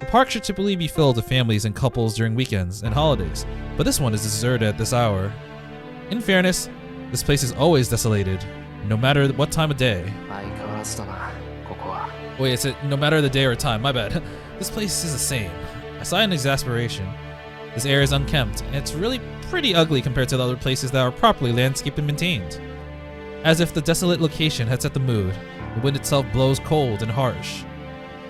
The park should typically be filled with families and couples during weekends and holidays, but this one is deserted at this hour. In fairness, this place is always desolated, no matter what time of day. Wait, it's no matter the day or time, my bad. This place is the same. I sigh in exasperation. This area is unkempt, and it's really pretty ugly compared to the other places that are properly landscaped and maintained. As if the desolate location had set the mood, the wind itself blows cold and harsh.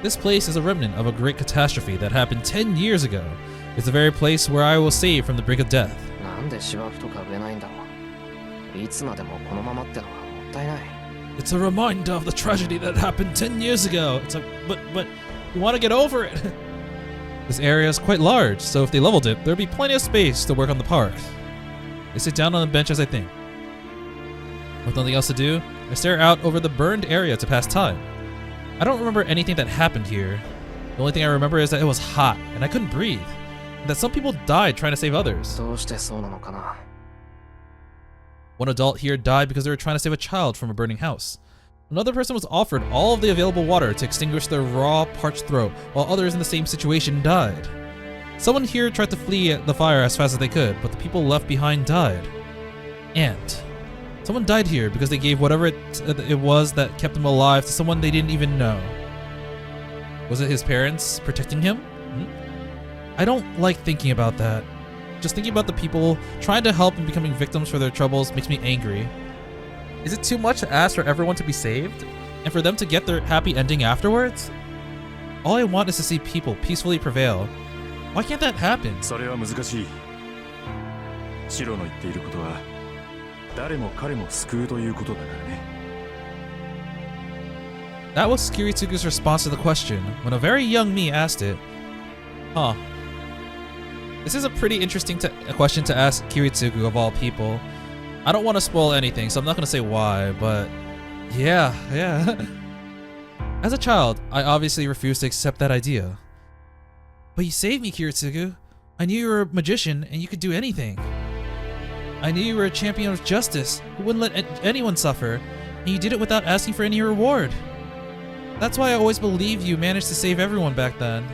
This place is a remnant of a great catastrophe that happened 10 years ago. It's the very place where I was saved from the brink of death. It's a reminder of the tragedy that happened 10 years ago. It's like, but you want to get over it. This area is quite large, so if they leveled it, there'd be plenty of space to work on the park. I sit down on the bench as I think. With nothing else to do, I stare out over the burned area to pass time. I don't remember anything that happened here. The only thing I remember is that it was hot and I couldn't breathe, and that some people died trying to save others. One adult here died because they were trying to save a child from a burning house. Another person was offered all of the available water to extinguish their raw, parched throat, while others in the same situation died. Someone here tried to flee the fire as fast as they could, but the people left behind died. And someone died here because they gave whatever it was that kept him alive to someone they didn't even know. Was it his parents protecting him? I don't like thinking about that. Just thinking about the people trying to help and becoming victims for their troubles makes me angry. Is it too much to ask for everyone to be saved? And for them to get their happy ending afterwards? All I want is to see people peacefully prevail. Why can't that happen? That was Kiritsugu's response to the question, when a very young me asked it. Huh. This is a pretty interesting question to ask Kiritsugu of all people. I don't want to spoil anything, so I'm not going to say why, but yeah. As a child, I obviously refused to accept that idea. But you saved me, Kiritsugu. I knew you were a magician and you could do anything. I knew you were a champion of justice who wouldn't let anyone suffer, and you did it without asking for any reward. That's why I always believed you managed to save everyone back then.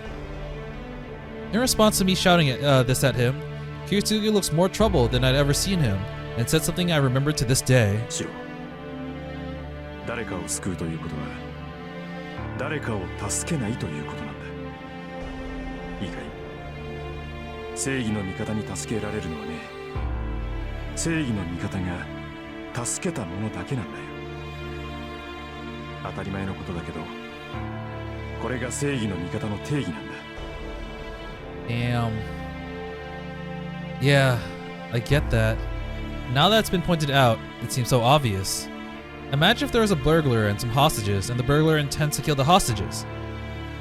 In response to me shouting this at him, Kiritsugu looks more troubled than I'd ever seen him, and said something I remember to this day. Shirou. Damn. Yeah, I get that. Now that it's been pointed out, it seems so obvious. Imagine if there was a burglar and some hostages, and the burglar intends to kill the hostages.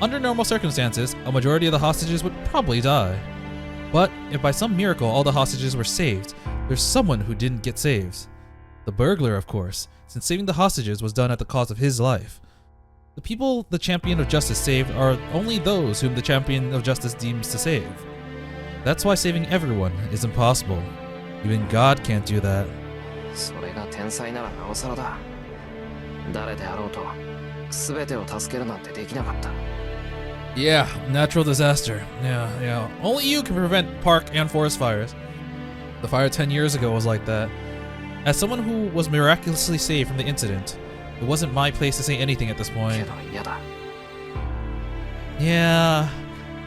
Under normal circumstances, a majority of the hostages would probably die. But if by some miracle all the hostages were saved, there's someone who didn't get saved. The burglar, of course, since saving the hostages was done at the cost of his life. The people the champion of justice saved are only those whom the champion of justice deems to save. That's why saving everyone is impossible. Even God can't do that. Yeah, natural disaster. Yeah. Only you can prevent park and forest fires. The fire 10 years ago was like that. As someone who was miraculously saved from the incident, it wasn't my place to say anything at this け point. ど嫌だ。 Yeah,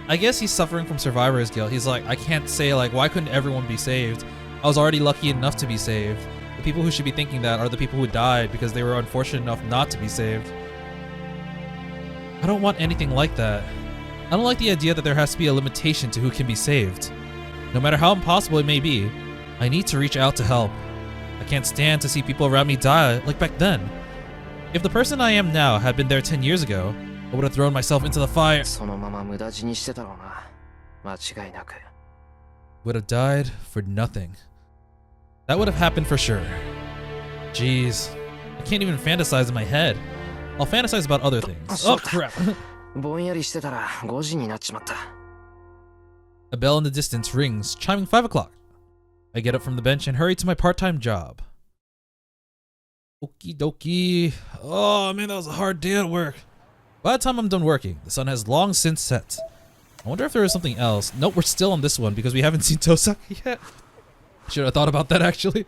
I guess he's suffering from survivor's guilt. He's like, I can't say like, why couldn't everyone be saved? I was already lucky enough to be saved. The people who should be thinking that are the people who died because they were unfortunate enough not to be saved. I don't want anything like that. I don't like the idea that there has to be a limitation to who can be saved. No matter how impossible it may be, I need to reach out to help. I can't stand to see people around me die like back then. If the person I am now had been there 10 years ago, I would have thrown myself into the fire. そのまま無駄死にしてたろうな。間違いなく。 Would have died for nothing. That would have happened for sure. Jeez, I can't even fantasize in my head. I'll fantasize about other things. Oh crap. ぼんやりしてたら5時になっちまった。 A bell in the distance rings, chiming 5 o'clock. I get up from the bench and hurry to my part-time job. Okie dokie. Oh man, that was a hard day at work. By the time I'm done working, the sun has long since set. I wonder if there is something else. Nope, we're still on this one because we haven't seen Tosaka yet. Should have thought about that actually.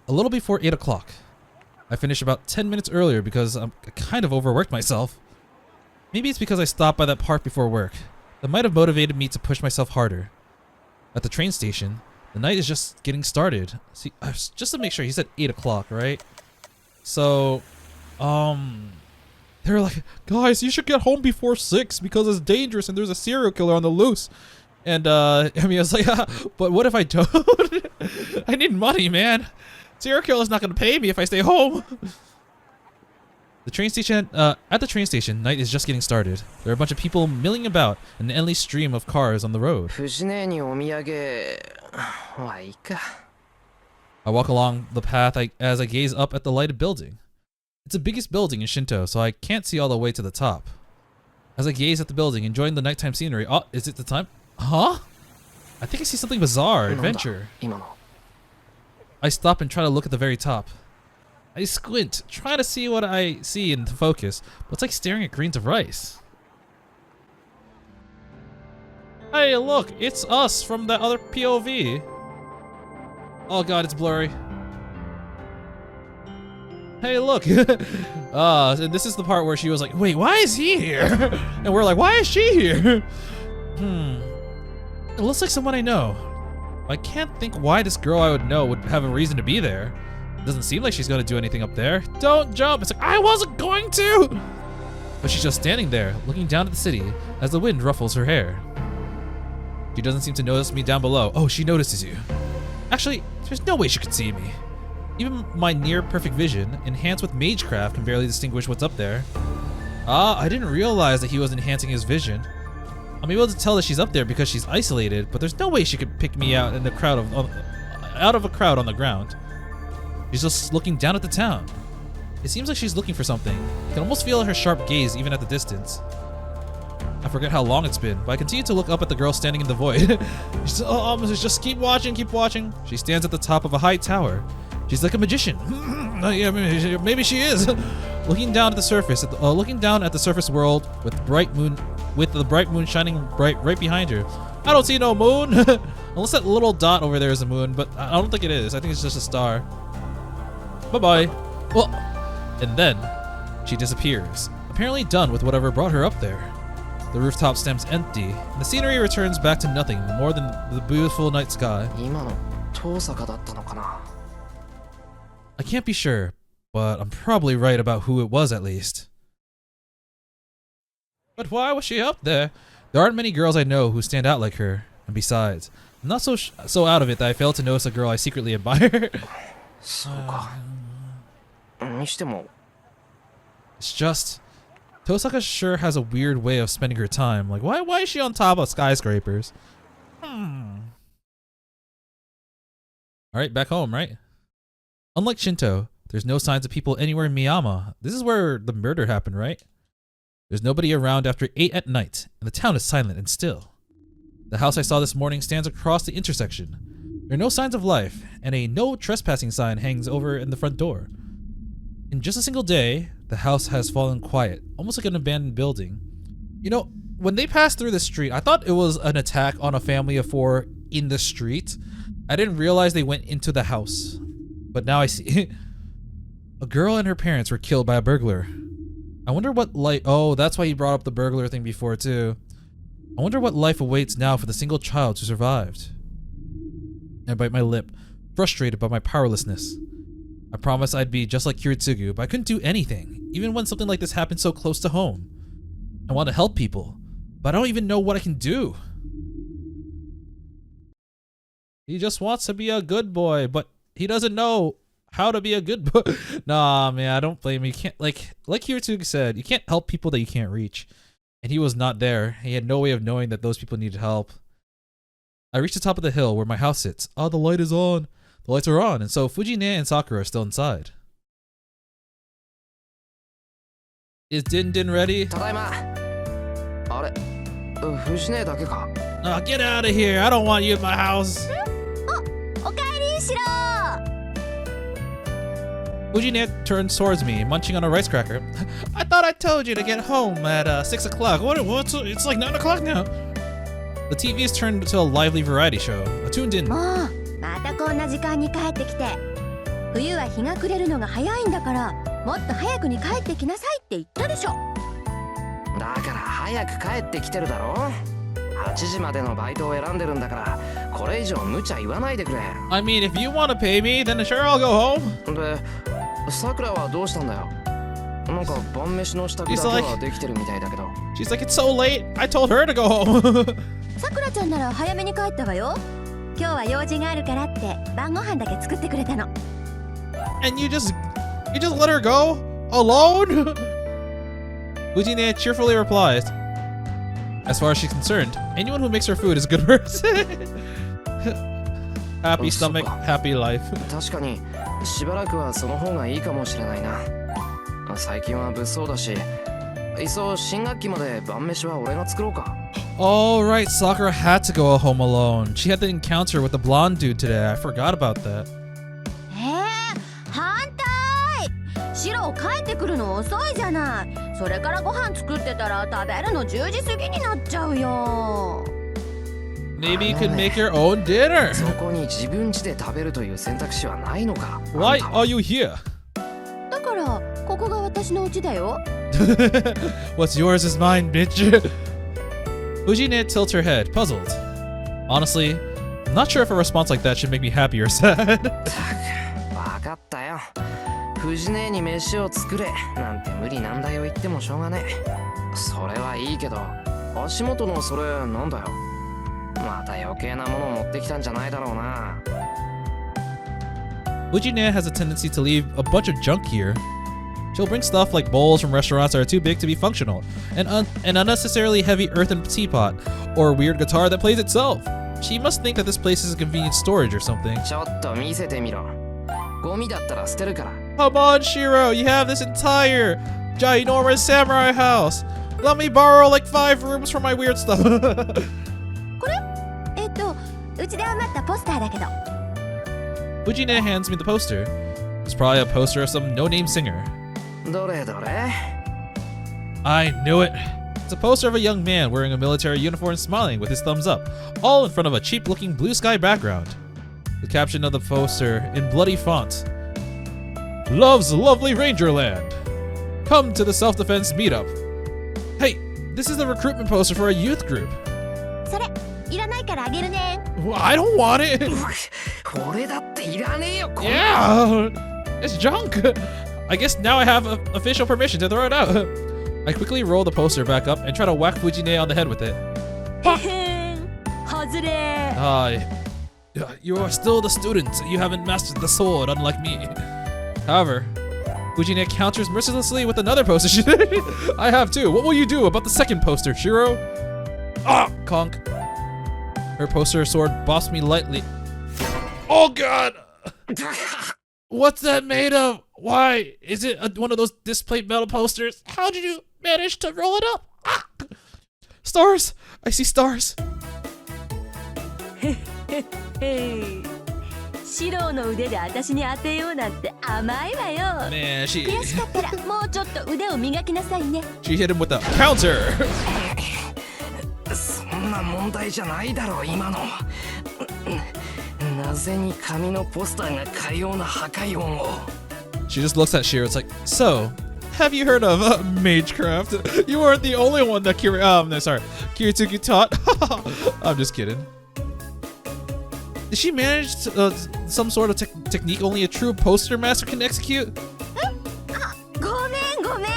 A little before 8 o'clock. I finished about 10 minutes earlier because I kind of overworked myself. Maybe it's because I stopped by that park before work. That might have motivated me to push myself harder. At the train station, the night is just getting started. See, just to make sure, he said 8 o'clock, right? So, they're like, guys, you should get home before 6 because it's dangerous and there's a serial killer on the loose. And Emiya's like, but what if I don't? I need money, man. Serial killer's not gonna pay me if I stay home. The train station, at the train station, night is just getting started. There are a bunch of people milling about and an endless stream of cars on the road. 藤姉にお土産はいいか。 I walk along the path as I gaze up at the lighted building. It's the biggest building in Shinto, so I can't see all the way to the top. As I gaze at the building, enjoying the nighttime scenery, oh, is it the time? Huh? I think I see something bizarre, adventure. 今の。 I stop and try to look at the very top. I squint, trying to see what I see in the focus, but it's like staring at grains of rice. Hey, look, it's us from the other POV. Oh god, it's blurry. Hey, look. And this is the part where she was like, wait, why is he here? And we're like, why is she here? It looks like someone I know. I can't think why this girl I would know would have a reason to be there. It doesn't seem like she's gonna do anything up there. Don't jump! It's like, I wasn't going to! But she's just standing there, looking down at the city as the wind ruffles her hair. She doesn't seem to notice me down below. Oh, she notices you. Actually, there's no way she could see me. Even my near-perfect vision, enhanced with magecraft, can barely distinguish what's up there. I didn't realize that he was enhancing his vision. I'm able to tell that she's up there because she's isolated, but there's no way she could pick me out in the crowd out of a crowd on the ground. She's just looking down at the town. It seems like she's looking for something. You can almost feel her sharp gaze even at the distance. I forget how long it's been, but I continue to look up at the girl standing in the void. She's just keep watching, keep watching. She stands at the top of a high tower. She's like a magician. Yeah, maybe she is. Looking down at the surface, world with the bright moon shining bright right behind her. I don't see no moon. Unless that little dot over there is a moon, but I don't think it is. I think it's just a star. Bye-bye. Well, and then she disappears, apparently done with whatever brought her up there. The rooftop stands empty, and the scenery returns back to nothing more than the beautiful night sky. 今の遠坂だったのかな。 I can't be sure, but I'm probably right about who it was at least. But why was she up there? There aren't many girls I know who stand out like her, and besides, I'm not so out of it that I fail to notice a girl I secretly admire. そうか。にしても。 It's just, Tosaka sure has a weird way of spending her time. Like, why is she on top of skyscrapers? Alright, back home, right? Unlike Shinto, there's no signs of people anywhere in Miyama. This is where the murder happened, right? There's nobody around after 8 at night, and the town is silent and still. The house I saw this morning stands across the intersection. There are no signs of life, and a no trespassing sign hangs over in the front door. In just a single day, the house has fallen quiet, almost like an abandoned building. You know, when they passed through the street, I thought it was an attack on a family of 4 in the street. I didn't realize they went into the house. But now I see. A girl and her parents were killed by a burglar. I wonder what life. Oh, that's why he brought up the burglar thing before too. I wonder what life awaits now for the single child who survived. I bite my lip, frustrated by my powerlessness. I promised I'd be just like Kiritsugu, but I couldn't do anything, even when something like this happened so close to home. I want to help people, but I don't even know what I can do. He just wants to be a good boy, but he doesn't know how to be a good boy. Nah, man, I don't blame him. You can't, like Kiritsugu said, you can't help people that you can't reach. And he was not there. He had no way of knowing that those people needed help. I reached the top of the hill where my house sits. Oh, the light is on. The lights are on, and so Fujine and Sakura are still inside. Is Din ready? ただいま。あれ、藤姉だけか。Get out of here. I don't want you in my house. おかえり、シロー。 Fujine turns towards me, munching on a rice cracker. I thought I told you to get home at 6 o'clock. It's like 9 o'clock now. The TV is turned to a lively variety show. Tuned in. もうまたこんな時間に帰ってきて。冬は日が暮れるのが早いんだから、もっと早くに帰ってきなさいって言ったでしょ。だから早く帰ってきてるだろ。8時までのバイトを選んでるんだから、これ以上無茶言わないでくれ。I mean, if you want to pay me, then sure I'll go home. で、さくらはどうしたんだよ。なんか晩飯の支度だけはできてるみたいだけど。She's like, it's so late. I told her to go home. さくらちゃんなら早めに帰ったわよ。今日は用事があるからって晩ご飯だけ作ってくれたの。And you just let her go alone? Fujine cheerfully replies, as far as she's concerned, anyone who makes her food is a good person. Happy stomach, happy life. 確かにしばらくはその方がいいかもしれないな。最近は物騒だし、いっそ新学期まで晩飯は俺が作ろうか。All right, Sakura had to go home alone. She had the encounter with the blonde dude today. I forgot about that. 反対。シロ帰ってくるの遅いじゃない。それからご飯作ってたら食べるの10時過ぎになっちゃうよ。Maybe you could make your own dinner. そこに自分家で食べるという選択肢はないのか。 Why are you here? だからここが私の家だよ。What's yours is mine, bitch. Fujine tilts her head, puzzled. Honestly, I'm not sure if a response like that should make me happy or sad. わかったよ。藤姉に飯を作れなんて無理難題を言ってもしょうがねえ。それはいいけど、足元のそれなんだよ。また余計なもの持ってきたんじゃないだろうな。Fujine has a tendency to leave a bunch of junk here. She'll bring stuff like bowls from restaurants that are too big to be functional, an unnecessarily heavy earthen teapot, or a weird guitar that plays itself. She must think that this place is a convenient storage or something. ちょっと見せてみろ。ゴミだったら捨てるから。Come on, Shirou, you have this entire ginormous samurai house. Let me borrow like 5 rooms for my weird stuff. これうちで余ったポスターだけど。Fujine hands me the poster. It's probably a poster of some no-name singer. どれどれ I knew it. It's a poster of a young man wearing a military uniform smiling with his thumbs up, all in front of a cheap-looking blue sky background. The caption of the poster in bloody font. Loves lovely Rangerland. Come to the self-defense meetup. Hey, this is the recruitment poster for a youth group. それいらないからあげるね。Well, I don't want it. 俺だっていらねえよ。Yeah, it's junk. I guess now I have official permission to throw it out. I quickly roll the poster back up and try to whack Fujine on the head with it. 外れ。You are still the student. You haven't mastered the sword, unlike me. However, Fujine counters mercilessly with another poster. I have too. What will you do about the second poster, Shirou? Ah, conk. Her poster sword bops me lightly. Oh god! What's that made of? Why? Is it one of those display metal posters? How did you manage to roll it up? Ah! Stars! I see stars. シローの腕で私に当てようなんて甘いわよ。 Man, 悔しかったらもうちょっと腕を磨きなさいね。 she hit him with a counter. そんな問題じゃないだろう今の。なぜに紙のポスターがかような破壊音を。 She just looks at Shirou. It's like, so, have you heard of Magecraft? You weren't the only one that Kiritsuki taught. I'm just kidding. Did she manage some sort of technique only a true poster master can execute? ごめんごめん、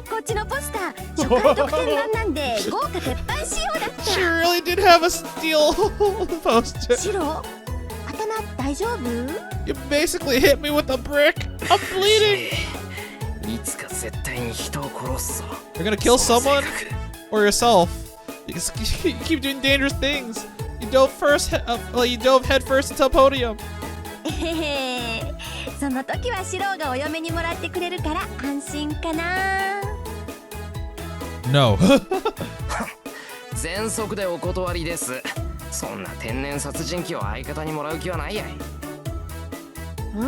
こっちのポスター初回特典版なんで豪華鉄板仕様だった。 She really did have a steel poster. シロ、頭大丈夫？ You basically hit me with a brick. I'm bleeding. いつか絶対に人を殺すぞ。 You're gonna kill someone or yourself. You keep doing dangerous things. You dove head first into a podium. その時はシローがお嫁にもらってくれるから安心かな。 No. 全速でお断りです。そんな天然殺人鬼を相方にもらう気はないやい。うん、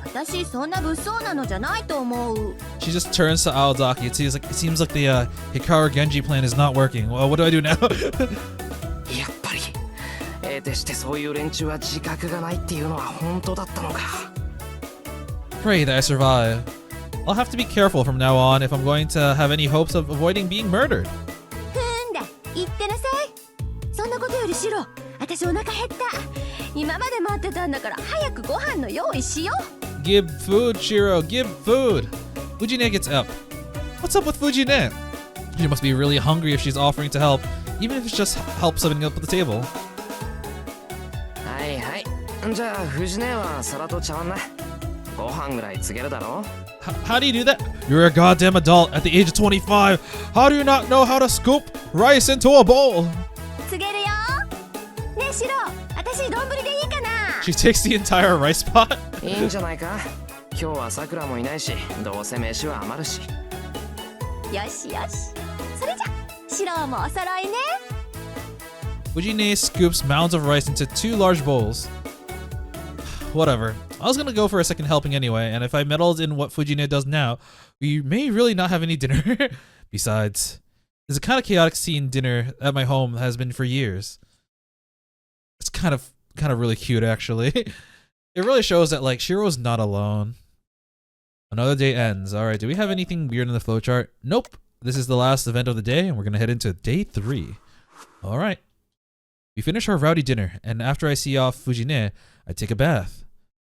私そんな物騒なのじゃないと思う。 She just turns to Aodaki. It seems like the Hikaru Genji plan is not working. Well, what do I do now? やっぱり得てしてそういう連中は自覚がないっていうのは本当だったのか。 Pray that I survive. I'll have to be careful from now on if I'm going to have any hopes of avoiding being murdered. ふんだ、言ってなさい。そんなことよりシロ、私お腹減った。今まで待ってたんだから早くご飯の用意しよう。 Give food, Shirou. Give food. Fujine gets up. What's up with Fujine? She must be really hungry if she's offering to help, even if it's just help setting up the table. はいはい。じゃあ藤姉は皿と茶碗な。ご飯ぐらい告げるだろ。 How do you do that? You're a goddamn adult at the age of 25. How do you not know how to scoop rice into a bowl? 告げるよ。ねえシロ、私丼でいいかな。 She takes the entire rice pot. いいんじゃないか。今日はさくらもいないし、どうせ飯は余るし。よしよし。それじゃ、シロもお揃いね。 Fujine scoops mounds of rice into 2 large bowls. Whatever. I was gonna go for a second helping anyway, and if I meddled in what Fujine does now, we may really not have any dinner. Besides, it's a kind of chaotic scene dinner at my home has been for years. It's kind of really cute actually. It really shows that like Shiro's not alone. Another day ends. All right, do we have anything weird in the flowchart? Nope. This is the last event of the day, and we're gonna head into day 3. All right. We finish our rowdy dinner, and after I see off Fujine, I take a bath.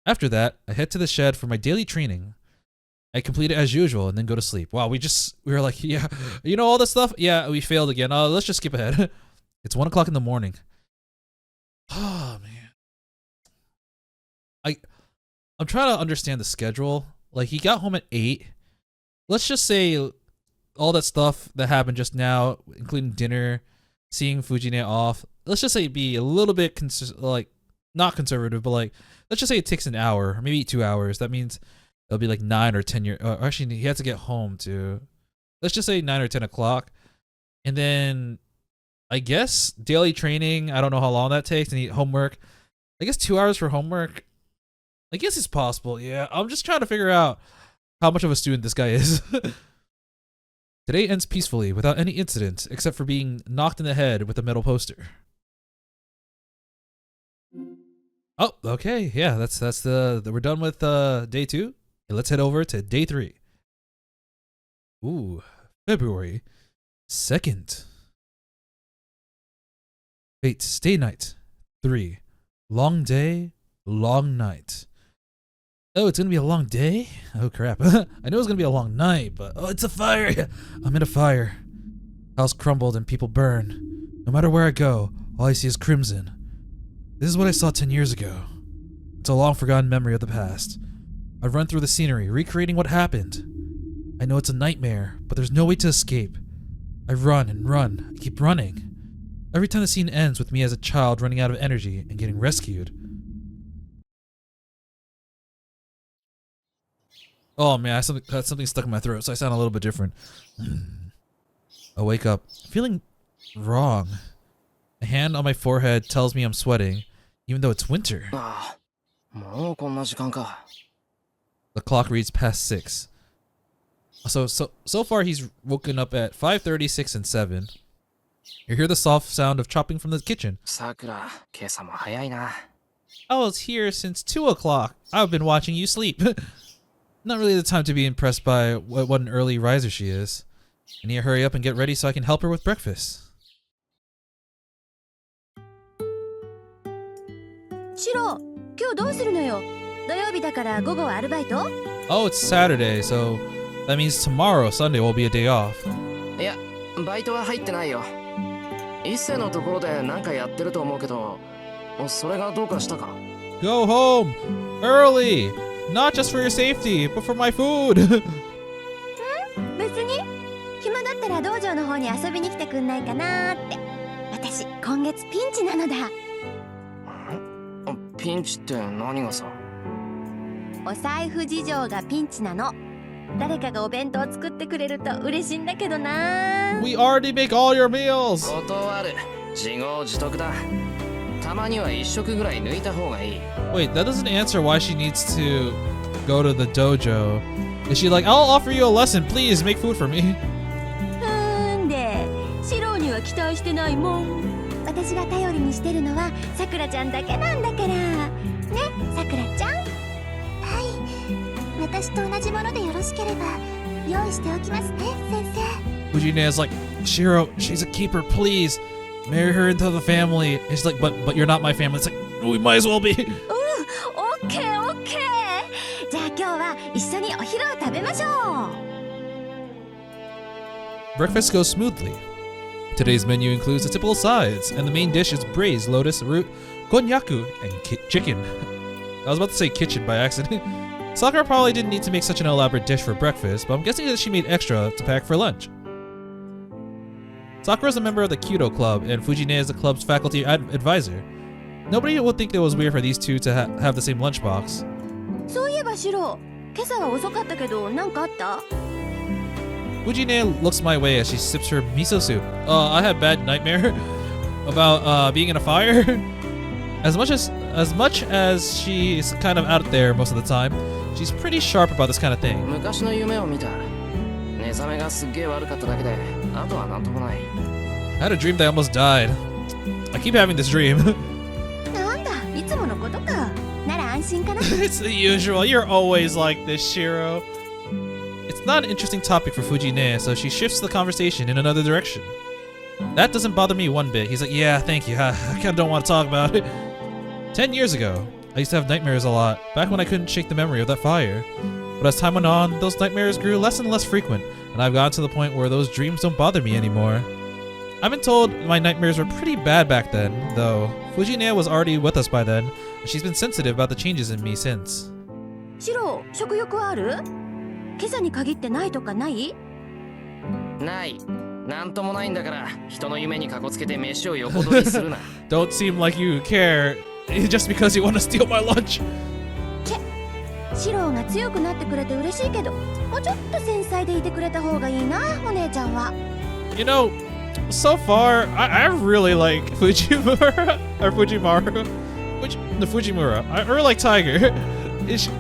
After that, I head to the shed for my daily training. I complete it as usual and then go to sleep. Wow, we were like, yeah, you know all this stuff? Yeah, we failed again. Let's just skip ahead. It's 1 o'clock in the morning. Oh, man. I'm trying to understand the schedule. Like, he got home at 8. Let's just say all that stuff that happened just now, including dinner, seeing Fujine off. Let's just say be a little bit, not conservative, but like, let's just say it takes an hour, maybe 2 hours. That means it'll be like 9 or 10 years. Actually, he had to get home too. Let's just say 9 or 10 o'clock. And then I guess daily training. I don't know how long that takes. And homework. I guess 2 hours for homework. I guess it's possible. Yeah, I'm just trying to figure out how much of a student this guy is. Today ends peacefully without any incident except for being knocked in the head with a metal poster. Oh, okay. Yeah, that's we're done with day 2. Okay, let's head over to day 3. Ooh, February 2nd. Wait, stay night 3. Long day, long night. Oh, it's gonna be a long day? Oh crap. I know it's gonna be a long night, but oh, it's a fire. I'm in a fire. House crumbled and people burn. No matter where I go, all I see is crimson. This is what I saw 10 years ago. It's a long forgotten memory of the past. I run through the scenery, recreating what happened. I know it's a nightmare, but there's no way to escape. I run and run. I keep running. Every time the scene ends with me as a child running out of energy and getting rescued. Oh man, I had something stuck in my throat, so I sound a little bit different. I wake up, feeling wrong. A hand on my forehead tells me I'm sweating, even though it's winter. The clock reads past 6. So far he's woken up at 5:30, 6, and 7. You hear the soft sound of chopping from the kitchen. Sakura, 今朝も早いな。I was here since 2 o'clock. I've been watching you sleep. Not really the time to be impressed by what an early riser she is. I need to hurry up and get ready so I can help her with breakfast. シロ、今日どうするのよ。土曜日だから午後はアルバイト？ Oh, it's Saturday, so that means tomorrow, Sunday, will be a day off. いや、バイトは入ってないよ。一世のところで何かやってると思うけど、それがどうかしたか？ Go home! Early! Not just for your safety, but for my food! 別に暇だったら道場の方に遊びに来てくんないかなって。私今月ピンチなのだ。ピンチって何がさ？お財布事情がピンチなの。誰かがお弁当を作ってくれると嬉しいんだけどな。 We already make all your meals! 断る。自業自得だ。たまには一食ぐらい抜いた方がいい。 Wait, that doesn't answer why she needs to go to the dojo. Is she like, I'll offer you a lesson, please make food for me? なんでシロには期待してないもん。私が頼りにしてるのはさくらちゃんだけなんだからね、さくらちゃん。はい、私と同じものでよろしければ用意しておきますね、先生。 Fujine is like, Shirou, she's a keeper, please. Marry her into the family. And she's like, but you're not my family. It's like, we might as well be. オッケーオッケー。じゃあ今日は一緒にお昼を食べましょう。 Breakfast goes smoothly. Today's menu includes the typical sides, and the main dish is braised lotus root, konnyaku, and chicken. I was about to say kitchen by accident. Sakura probably didn't need to make such an elaborate dish for breakfast, but I'm guessing that she made extra to pack for lunch. Sakura is a member of the Kyudo Club, and Fujine is the club's faculty advisor. Nobody would think it was weird for these two to have the same lunchbox. そういえばシロ、今朝は遅かったけど何かあった？ Fujine looks my way as she sips her miso soup. I had bad nightmare about being in a fire. As much as she's kind of out there most of the time, she's pretty sharp about this kind of thing. 昔の夢を見た。寝覚めがすっげえ悪かっただけで、あとはなんともない。 I had a dream that I almost died. I keep having this dream. なんだ、いつものことか。なら安心かな。It's the usual. You're always like this, Shirou. It's not an interesting topic for Fujine, so she shifts the conversation in another direction. That doesn't bother me one bit. He's like, yeah, thank you. I kind of don't want to talk about it. 10 years ago, I used to have nightmares a lot, back when I couldn't shake the memory of that fire. But as time went on, those nightmares grew less and less frequent, and I've gotten to the point where those dreams don't bother me anymore. I've been told my nightmares were pretty bad back then, though. Fujine was already with us by then, and she's been sensitive about the changes in me since. シロ、食欲はある？今朝に限ってないとかない？ない。なんともないんだから、人の夢にかこつけて飯を横取りするな。Don't seem like you care just because you want to steal my lunch. シロが強くなってくれて嬉しいけど、もうちょっと繊細でいてくれた方がいいな、お姉ちゃんは。You know, so far, I really like Fujimura, or Fujimaru, the Fujimura. I really like Tiger.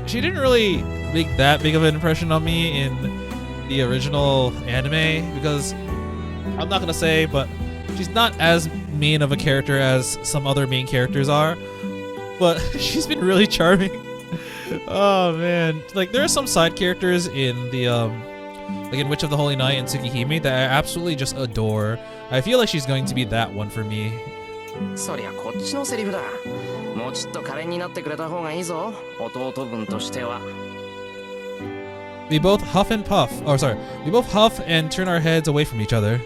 She didn't really make that big of an impression on me in the original anime, because I'm not gonna say, but she's not as main of a character as some other main characters are, but she's been really charming. Oh man, like there are some side characters in the like in Witch of the Holy Night and Tsukihime that I absolutely just adore. I feel like she's going to be that one for me. そりゃこっちのセリフだ。もうちょっと可憐になってくれた方がいいぞ、弟分としては。We both huff and puff. Oh, sorry. We both huff and turn our heads away from each other.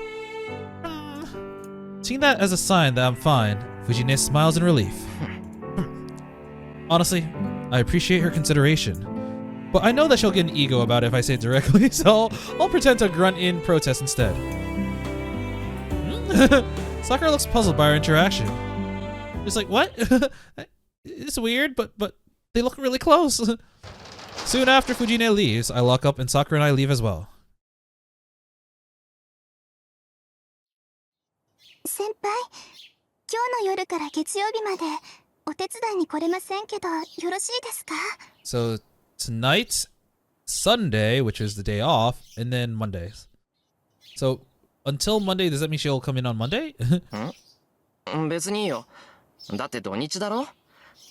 Seeing that as a sign that I'm fine, Fujine smiles in relief. Honestly, I appreciate her consideration, but I know that she'll get an ego about it if I say it directly, so I'll pretend to grunt in protest instead. Sakura looks puzzled by our interaction. Just like, what? It's weird, but they look really close. Soon after Fujine leaves, I lock up and Sakura and I leave as well. 先輩、今日の夜から月曜日までお手伝いに来れませんけどよろしいですか？ So tonight, Sunday, which is the day off, and then Mondays. So until Monday, does that mean she'll come in on Monday? 別にいいよ。だって土日だろ。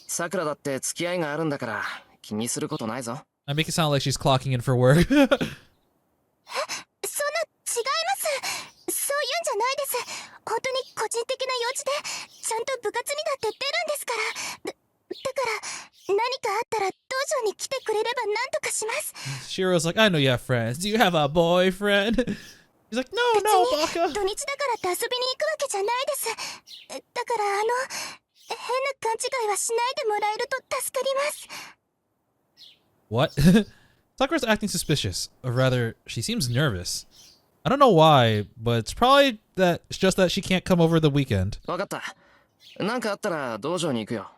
さくらだって付き合いがあるんだから気にすることないぞ。 I make it sound like she's clocking in for work. そんな違います。そういうんじゃないです。本当に個人的な用事でちゃんと部活にだって出るんですから。だから何かあったら道場に来てくれれば何とかします。 Shiro's like, I know you have friends. Do you have a boyfriend? He's like, no, no, Baka. 土日だからって遊びに行くわけじゃないです。だから変な勘違いはしないでもらえると助かります。 What? Sakura's acting suspicious, or rather, she seems nervous. I don't know why, but it's probably that it's just that she can't come over the weekend. わかった。なんかあったら道場に行くよ。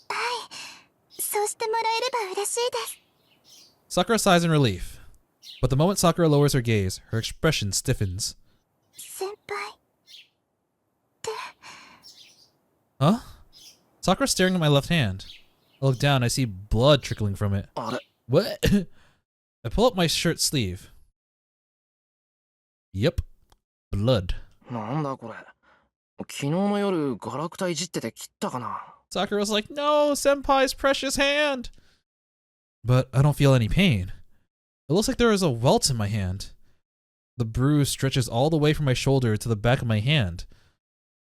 はい、そうしてもらえれば嬉しいです。 Sakura sighs in relief, but the moment Sakura lowers her gaze, her expression stiffens. 先輩って。 Huh? Sakura's staring at my left hand. I look down, I see blood trickling from it. あれ What? I pull up my shirt sleeve. Yep. Blood. なんだこれ。昨日の夜ガラクタいじってて切ったかな。 Sakura's like, no, Senpai's precious hand. But I don't feel any pain. It looks like there is a welt in my hand. The bruise stretches all the way from my shoulder to the back of my hand.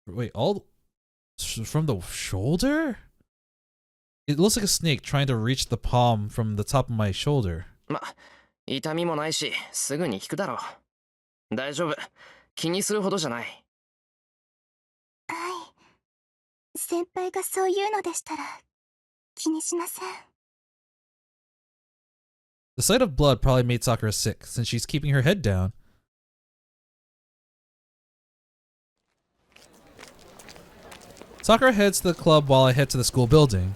Wait, all from the shoulder? It looks like a snake trying to reach the palm from the top of my shoulder. ま、痛みもないしすぐに引くだろう。大丈夫。気にするほどじゃない。はい。先輩がそう言うのでしたら気にしません。 The sight of blood probably made Sakura sick, since she's keeping her head down. Sakura heads to the club while I head to the school building.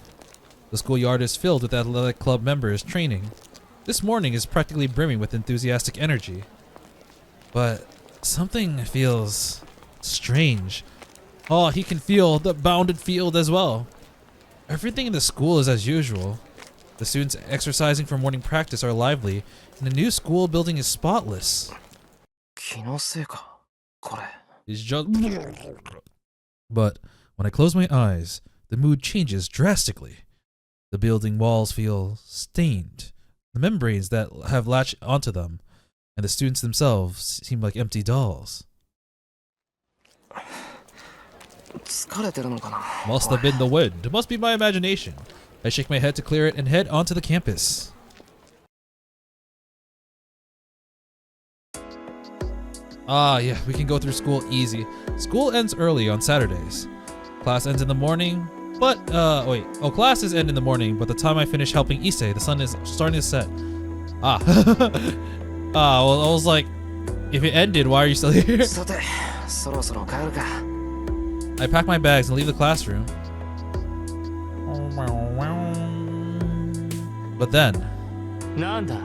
The schoolyard is filled with athletic club members training. This morning is practically brimming with enthusiastic energy. But something feels strange. Oh, he can feel the bounded field as well. Everything in the school is as usual. The students exercising for morning practice are lively, and the new school building is spotless. 気のせいか、これ。 It's just... But when I close my eyes, the mood changes drastically. The building walls feel stained. The membranes that have latched onto them, and the students themselves seem like empty dolls. 疲れてるのかな。 Must have been the wind. It must be my imagination. I shake my head to clear it and head onto the campus. Ah, yeah, we can go through school easy. School ends early on Saturdays. Class ends in the morning, but, wait. Oh, classes end in the morning, but the time I finish helping Issei, the sun is starting to set. Ah. Well, I was like, if it ended, why are you still here? さて、そろそろ帰るか。 I pack my bags and leave the classroom. But then... なんだ、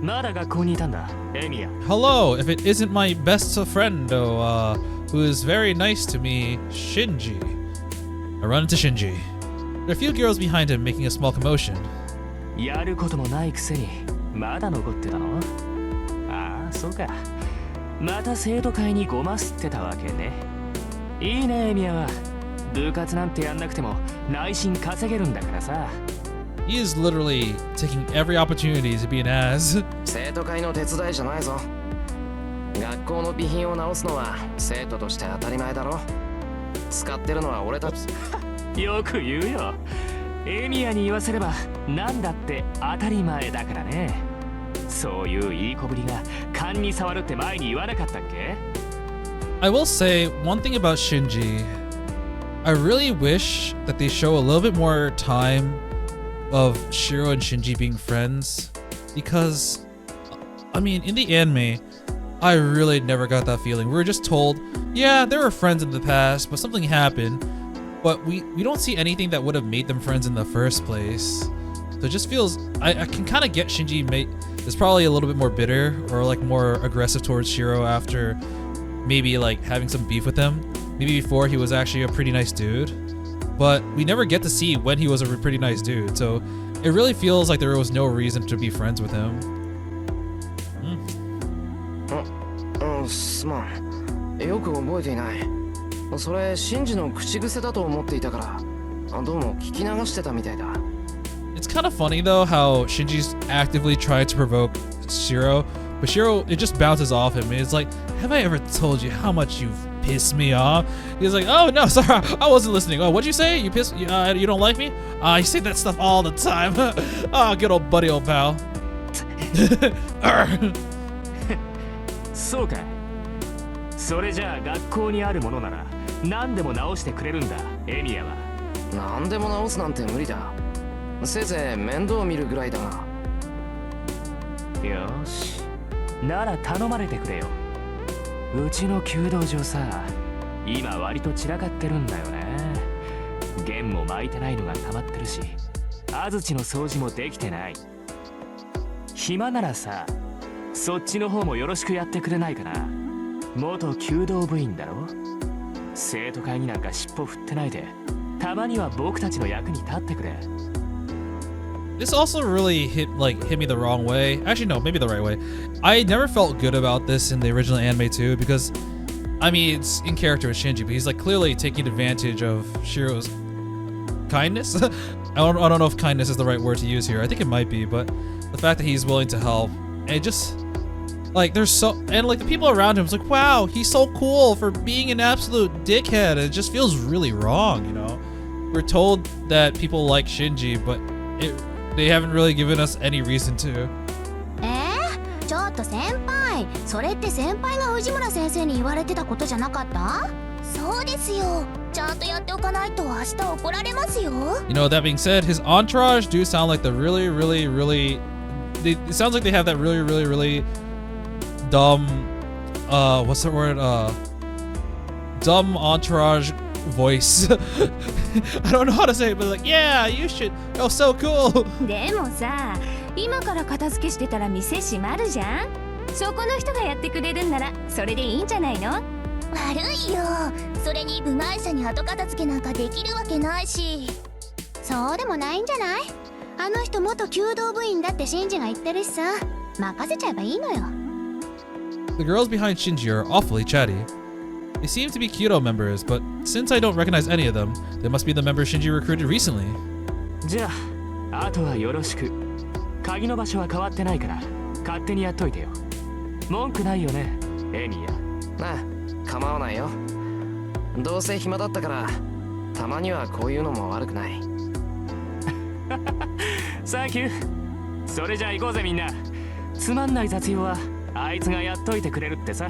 まだ学校にいたんだ、エミヤ。 Hello, if it isn't my best friend, who is very nice to me, Shinji. I run into Shinji. There are a few girls behind him making a small commotion. やることもないくせに、まだ残ってたの？ああ、そうか。また生徒会にごますってたわけね。いいね、エミヤは。部活なんてやんなくても内心稼げるんだからさ。 He is literally taking every opportunity to be an ass. 生徒会の手伝いじゃないぞ。学校の備品を直すのは生徒として当たり前だろ。使ってるのは俺たち。よく言うよ。エミヤに言わせれば何だって当たり前だからね。そういういい子ぶりが勘に触るって前に言わなかったっけ？ I will say one thing about Shinji. I really wish that they show a little bit more time of Shirou and Shinji being friends, because I mean, in the anime, I really never got that feeling. We were just told, yeah, they were friends in the past, but something happened, but we don't see anything that would have made them friends in the first place. So it just feels, I can kind of get Shinji is probably a little bit more bitter or like more aggressive towards Shirou after maybe like having some beef with him. Maybe before he was actually a pretty nice dude, but we never get to see when he was a pretty nice dude. So it really feels like there was no reason to be friends with him. すまん。よく覚えていない。それシンジの口癖だと思っていたから。どうも聞き流してたみたいだ。 It's kind of funny though how Shinji's actively trying to provoke Shirou, but Shirou, it just bounces off him. It's like, have I ever told you how much you've pissed me off? He's like, oh no, sorry, I wasn't listening. Oh, what'd you say? You you don't like me? You say that stuff all the time. Oh, good old buddy, old pal. そうか。それじゃあ学校にあるものなら何でも直してくれるんだ、エミヤは。何でも直すなんて無理だ。せいぜい面倒見るぐらいだが。よし、なら頼まれてくれよ。うちの弓道場さ、今割と散らかってるんだよね。弦も巻いてないのが溜まってるし、安土の掃除もできてない。暇ならさ、そっちの方もよろしくやってくれないかな。元弓道部員だろ。生徒会になんか尻尾振ってないで、たまには僕たちの役に立ってくれ。This also really hit me the wrong way. Actually, no, maybe the right way. I never felt good about this in the original anime too, because I mean, it's in character with Shinji, but he's like clearly taking advantage of Shirou's kindness. I don't know if kindness is the right word to use here. I think it might be, but the fact that he's willing to help, and it just like there's so, and like the people around him, it's like, wow, he's so cool for being an absolute dickhead. And it just feels really wrong, you know. We're told that people like Shinji, but they haven't really given us any reason to. ちょっと先輩、それって先輩が藤村先生に言われてたことじゃなかった？そうですよ。ちゃんとやっておかないと明日怒られますよ。You know, that being said, his entourage do sound like the really it sounds like they have that really dumb what's the word? Dumb entourage voice. I don't know how to say it, but like, yeah, you should. Oh, so cool. でもさ、今から片付けしてたら店閉まるじゃん。そこの人がやってくれるんならそれでいいんじゃないの？悪いよ。それに部外者に後片付けなんかできるわけないし。そうでもないんじゃない？あの人元弓道部員だってシンジが言ってるしさ。任せちゃえばいいのよ。The girls behind Shinji are awfully chatty. They seem to be Kyoto members, but since I don't recognize any of them, they must be the members Shinji recruited recently. じゃあ、あとはよろしく。鍵の場所は変わってないから、勝手にやっといてよ。文句ないよね、エミヤ。ああ、構わないよ。どうせ暇だったから、たまにはこういうのも悪くない。サンキュー。それじゃあ行こうぜみんな。つまんない雑用はあいつがやっといてくれるってさ。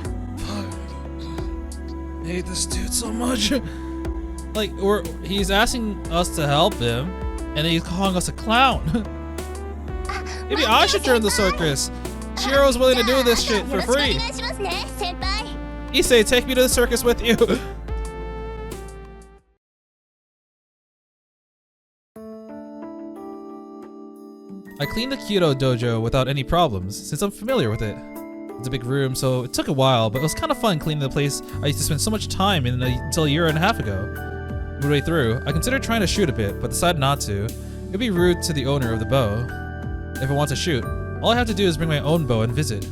I hate this dude so much. Like, he's asking us to help him, and then he's calling us a clown. Maybe I should join the circus. Shirou's willing to do this shit for free. He say, take me to the circus with you. I cleaned the Kyoto dojo without any problems, since I'm familiar with it. It's a big room, so it took a while, but it was kind of fun cleaning the place I used to spend so much time in until a year and a half ago. Midway through, I considered trying to shoot a bit, but decided not to. It'd be rude to the owner of the bow. If I want to shoot, all I have to do is bring my own bow and visit.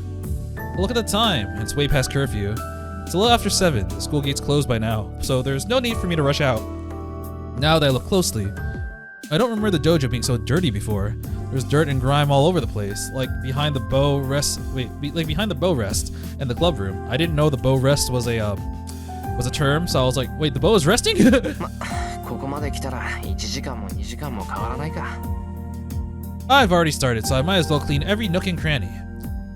But look at the time, it's way past curfew. It's a little after 7, the school gate's closed by now, so there's no need for me to rush out. Now that I look closely, I don't remember the dojo being so dirty before. There's dirt and grime all over the place, like behind the bow rest. Like behind the bow rest and the glove room. I didn't know the bow rest was a term, so I was like, wait, the bow is resting? ここまで来たら1時間も2時間も変わらないか。I've already started, so I might as well clean every nook and cranny.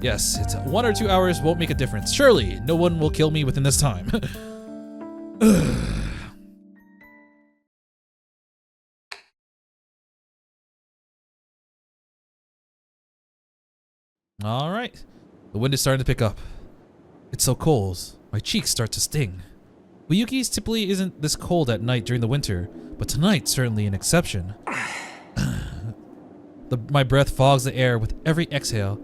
Yes, it's 1 or 2 hours won't make a difference. Surely, no one will kill me within this time. Alright. The wind is starting to pick up. It's so cold. My cheeks start to sting. Uyuki's typically isn't this cold at night during the winter, but tonight's certainly an exception. My breath fogs the air with every exhale.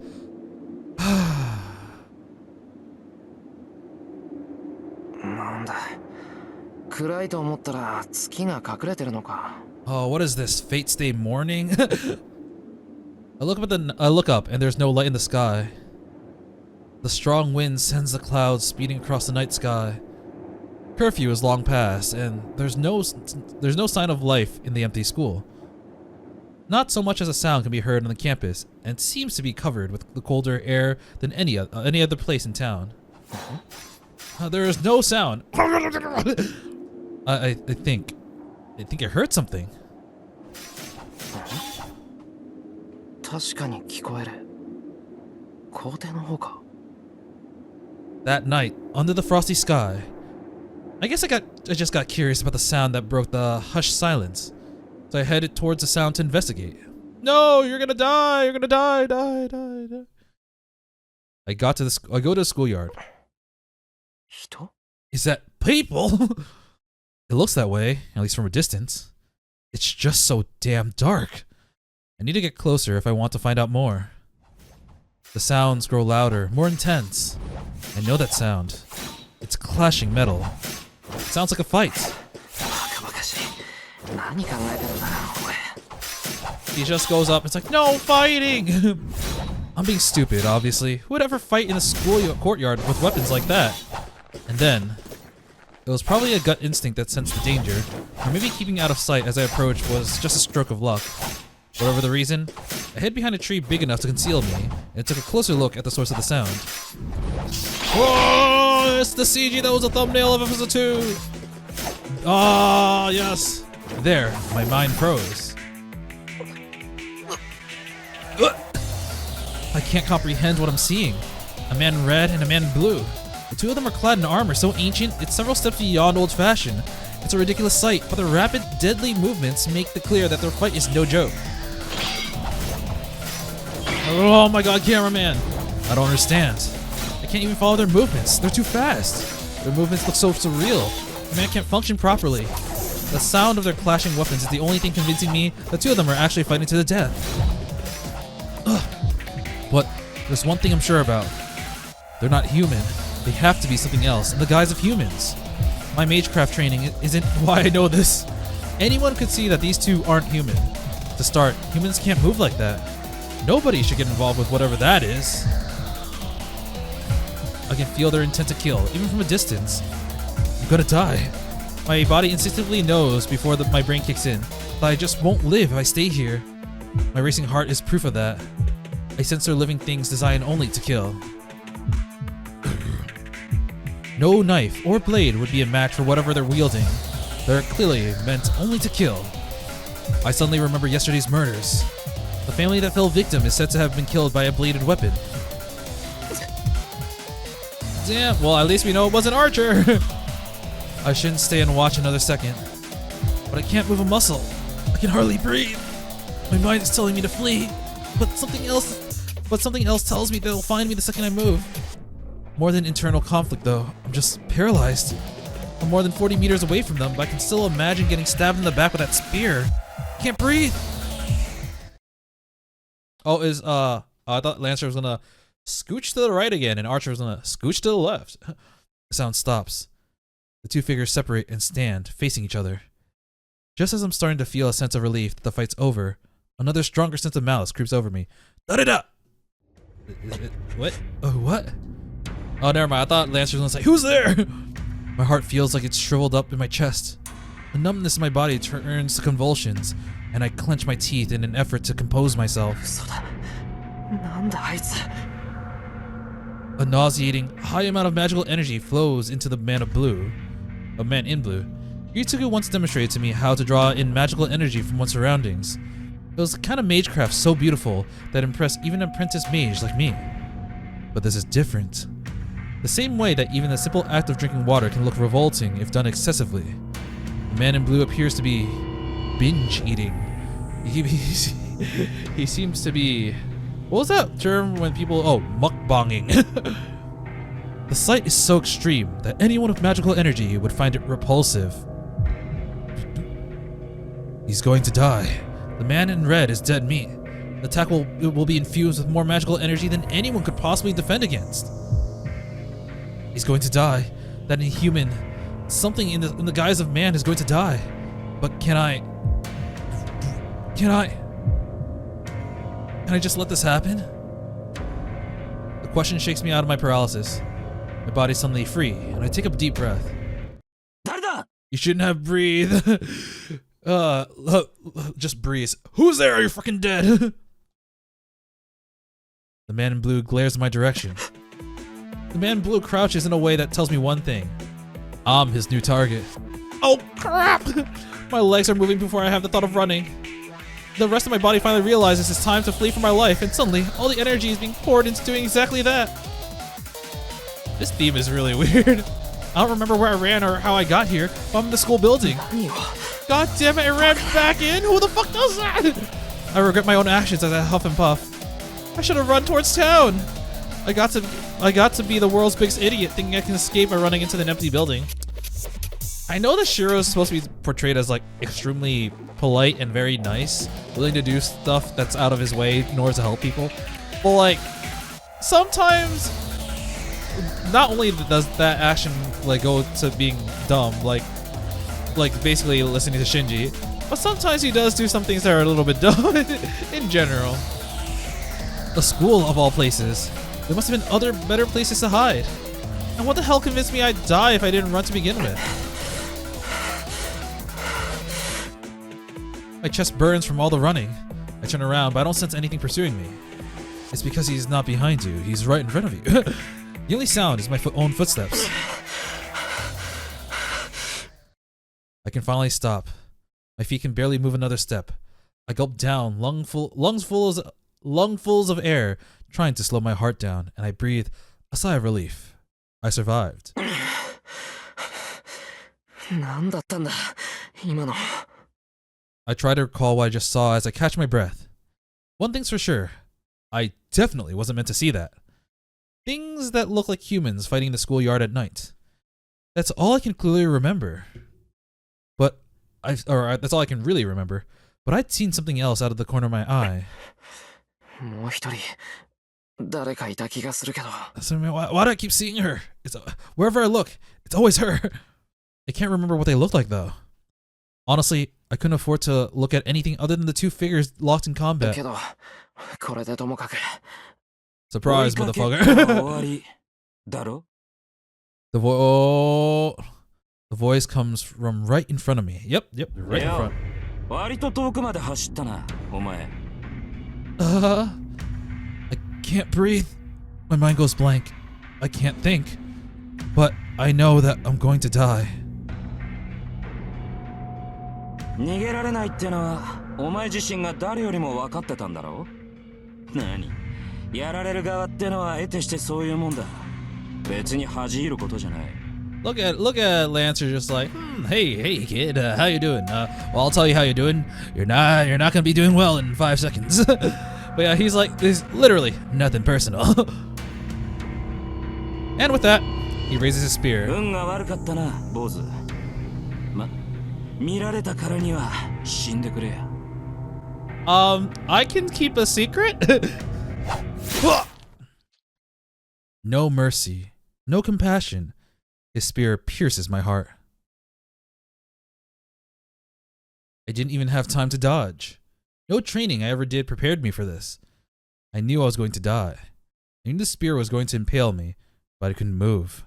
Oh, what is this? Fate stay morning? I look up and there's no light in the sky. The strong wind sends the clouds speeding across the night sky. Curfew is long past, and there's no sign of life in the empty school. Not so much as a sound can be heard on the campus, and seems to be covered with the colder air than any other place in town. There is no sound. I think I heard something. 確かに聞こえる。校庭の方か。 That night, under the frosty sky, I guess I just got curious about the sound that broke the hushed silence, so I headed towards the sound to investigate. No, you're gonna die! You're gonna die! Die! I go to the schoolyard. 人? Is that people? It looks that way, at least from a distance. It's just so damn dark. I need to get closer if I want to find out more. The sounds grow louder, more intense. I know that sound. It's clashing metal. It sounds like a fight. He just goes up, it's like, no fighting! I'm being stupid, obviously. Who would ever fight in a school courtyard with weapons like that? And then, it was probably a gut instinct that sensed the danger, or maybe keeping out of sight as I approached was just a stroke of luck. Whatever the reason, I hid behind a tree big enough to conceal me, and took a closer look at the source of the sound. Whoa! It's the CG that was a thumbnail of episode 2! Ah, yes! There, my mind froze. I can't comprehend what I'm seeing. A man in red and a man in blue. The two of them are clad in armor so ancient, it's several steps beyond old-fashioned. It's a ridiculous sight, but their rapid, deadly movements make it clear that their fight is no joke. Oh my god, cameraman! I don't understand. I can't even follow their movements. They're too fast. Their movements look so surreal. The man can't function properly. The sound of their clashing weapons is the only thing convincing me the two of them are actually fighting to the death. Ugh. But there's one thing I'm sure about. They're not human. They have to be something else in the guise of humans. My magecraft training isn't why I know this. Anyone could see that these two aren't human. To start, humans can't move like that. Nobody should get involved with whatever that is. I can feel their intent to kill, even from a distance. I'm gonna die. My body instinctively knows before my brain kicks in that I just won't live if I stay here. My racing heart is proof of that. I sense they're living things designed only to kill. No knife or blade would be a match for whatever they're wielding. They're clearly meant only to kill. I suddenly remember yesterday's murders. The family that fell victim is said to have been killed by a bladed weapon. Damn, well at least we know it wasn't Archer! I shouldn't stay and watch another second. But I can't move a muscle. I can hardly breathe. My mind is telling me to flee. But something else tells me they'll find me the second I move. More than internal conflict though, I'm just paralyzed. I'm more than 40 meters away from them, but I can still imagine getting stabbed in the back with that spear. I can't breathe. Oh, I thought Lancer was gonna scooch to the right again and Archer was gonna scooch to the left. The sound stops. The two figures separate and stand, facing each other. Just as I'm starting to feel a sense of relief that the fight's over, another stronger sense of malice creeps over me. Da-da-da! What? Oh, what? Oh, never mind. I thought Lancer was gonna say, "Who's there?" My heart feels like it's shriveled up in my chest. The numbness in my body turns to convulsions, and I clench my teeth in an effort to compose myself. A nauseating, high amount of magical energy flows into the man in blue. Yutuku once demonstrated to me how to draw in magical energy from one's surroundings. It was the kind of magecraft so beautiful that impressed even an apprentice mage like me. But this is different. The same way that even the simple act of drinking water can look revolting if done excessively. The man in blue appears to be binge eating. He seems to be... What was that term when people... Oh, mukbanging. The sight is so extreme that anyone with magical energy would find it repulsive. He's going to die. The man in red is dead meat. The attack will be infused with more magical energy than anyone could possibly defend against. He's going to die. That inhuman, something in the guise of man is going to die. But can I just let this happen? The question shakes me out of my paralysis. My body's suddenly free, and I take a deep breath. You shouldn't have breathed. Just breathe. Who's there? You're fucking dead. The man in blue glares in my direction. The man in blue crouches in a way that tells me one thing. I'm his new target. Oh crap! My legs are moving before I have the thought of running. The rest of my body finally realizes it's time to flee for my life, and suddenly, all the energy is being poured into doing exactly that. This theme is really weird. I don't remember where I ran or how I got here, but I'm in the school building. God damn it, I ran back in? Who the fuck does that? I regret my own actions as I huff and puff. I should have run towards town. I got to be the world's biggest idiot, thinking I can escape by running into an empty building. I know that Shirou is supposed to be portrayed as like extremely polite and very nice, willing to do stuff that's out of his way in order to help people. But like, sometimes, not only does that action like go to being dumb, like basically listening to Shinji, but sometimes he does do some things that are a little bit dumb in general. A school of all places. There must have been other better places to hide. And what the hell convinced me I'd die if I didn't run to begin with? My chest burns from all the running. I turn around, but I don't sense anything pursuing me. It's because he's not behind you. He's right in front of you. The only sound is my own footsteps. I can finally stop. My feet can barely move another step. I gulp down, lungfuls of air, trying to slow my heart down, and I breathe a sigh of relief. I survived. I try to recall what I just saw as I catch my breath. One thing's for sure. I definitely wasn't meant to see that. Things that look like humans fighting in the schoolyard at night. That's all I can clearly remember. That's all I can really remember. But I'd seen something else out of the corner of my eye. Why do I keep seeing her? Wherever I look, it's always her. I can't remember what they look like though. Honestly, I couldn't afford to look at anything other than the two figures locked in combat. Surprise, motherfucker. The voice comes from right in front of me. Yep, right in front. I can't breathe. My mind goes blank. I can't think. But I know that I'm going to die. Look at Lancer just like, hey kid, how you doing? Well, I'll tell you how you're doing. You're not gonna be doing well in 5 seconds. But yeah, he's like, there's literally nothing personal. And with that, he raises his spear. I can keep a secret? No mercy, no compassion. His spear pierces my heart. I didn't even have time to dodge. No training I ever did prepared me for this. I knew I was going to die. I knew the spear was going to impale me, but I couldn't move.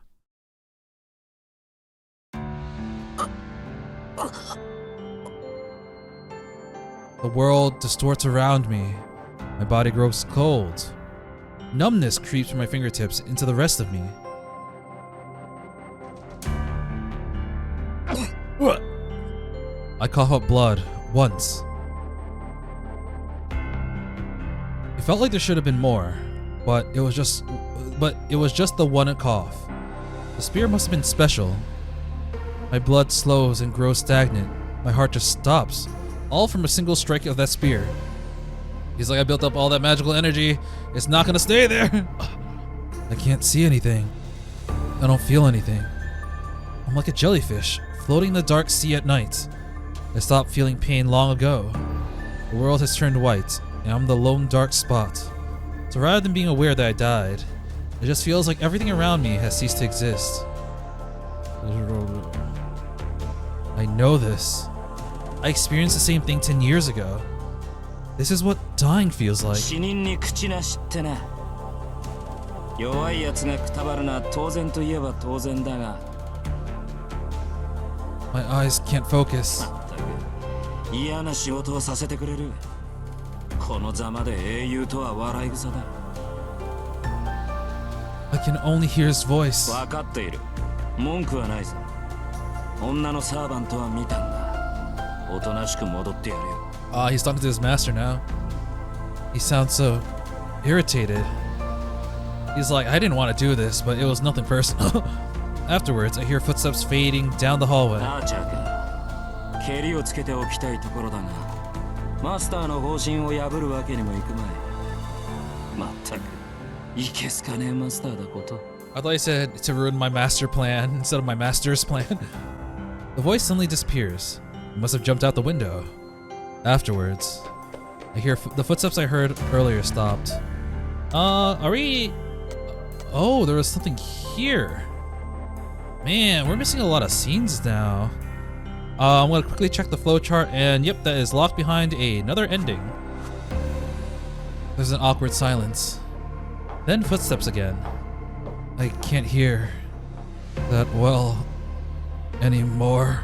The world distorts around me. My body grows cold. Numbness creeps from my fingertips into the rest of me. I cough up blood once. It felt like there should have been more, but it was just the one cough. The spear must have been special. My blood slows and grows stagnant. My heart just stops, all from a single strike of that spear. He's like, I built up all that magical energy. It's not gonna stay there. I can't see anything. I don't feel anything. I'm like a jellyfish, floating in the dark sea at night. I stopped feeling pain long ago. The world has turned white, and I'm the lone dark spot. So rather than being aware that I died, it just feels like everything around me has ceased to exist. I know this. I experienced the same thing 10 years ago. This is what dying feels like. My eyes can't focus. 嫌な仕事をさせてくれる。このざまで英雄とは笑い草だ。I can only hear his voice. 分かっている。文句はないぞ。女のサーバントは見たんだ。おとなしく戻ってやるよ。He's talking to his master now. He sounds so irritated. He's like, I didn't want to do this, but it was nothing personal. Afterwards, I hear footsteps fading down the hallway. アーチャーか。蹴りをつけておきたいところだが、マスターの方針を破るわけにもいくまい。まったく、いけすかねえマスターだこと。I thought he said to ruin my master plan instead of my master's plan. The voice suddenly disappears. It must have jumped out the window. Afterwards, I hear the footsteps I heard earlier stopped. Are we... Oh, there was something here. Man, we're missing a lot of scenes now. I'm gonna quickly check the flowchart, and yep, that is locked behind another ending. There's an awkward silence. Then footsteps again. I can't hear that well anymore.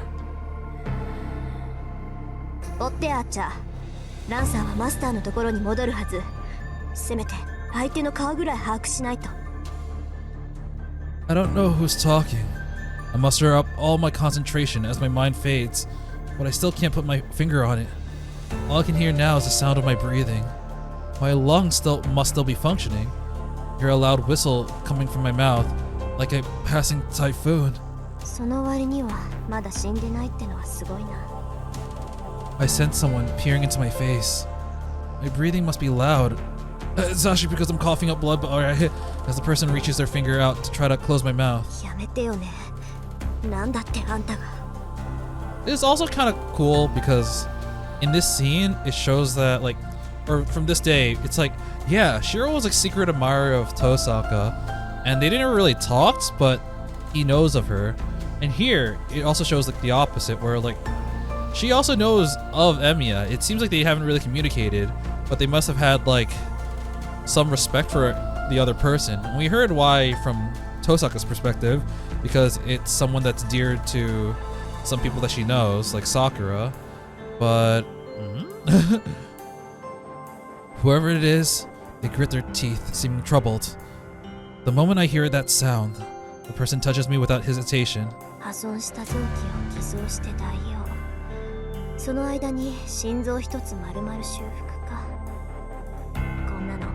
追ってアーチャー。ランさんはマスターのところに戻るはず。せめて相手の顔ぐらい把握しないと。I don't know who's talking. I muster up all my concentration as my mind fades, but I still can't put my finger on it. All I can hear now is the sound of my breathing. My lungs must still be functioning. I hear a loud whistle coming from my mouth, like a passing typhoon. その割にはまだ死んでないってのはすごいな。I sense someone peering into my face. My breathing must be loud. It's actually because I'm coughing up blood, but alright, as the person reaches their finger out to try to close my mouth. やめてよね。なんだってあんたが。It's also kind of cool because in this scene, it shows that, like, or from this day, it's like, yeah, Shirou was a secret admirer of Tosaka, and they didn't really talk, but he knows of her. And here, it also shows like the opposite, where like she also knows of Emiya. It seems like they haven't really communicated, but they must have had like some respect for the other person. And we heard why from Tosaka's perspective, because it's someone that's dear to some people that she knows, like Sakura. But whoever it is, they grit their teeth, seeming troubled. The moment I hear that sound, the person touches me without hesitation. 破損した臓器を偽装して代用。その間に心臓一つ丸々修復か。こんなの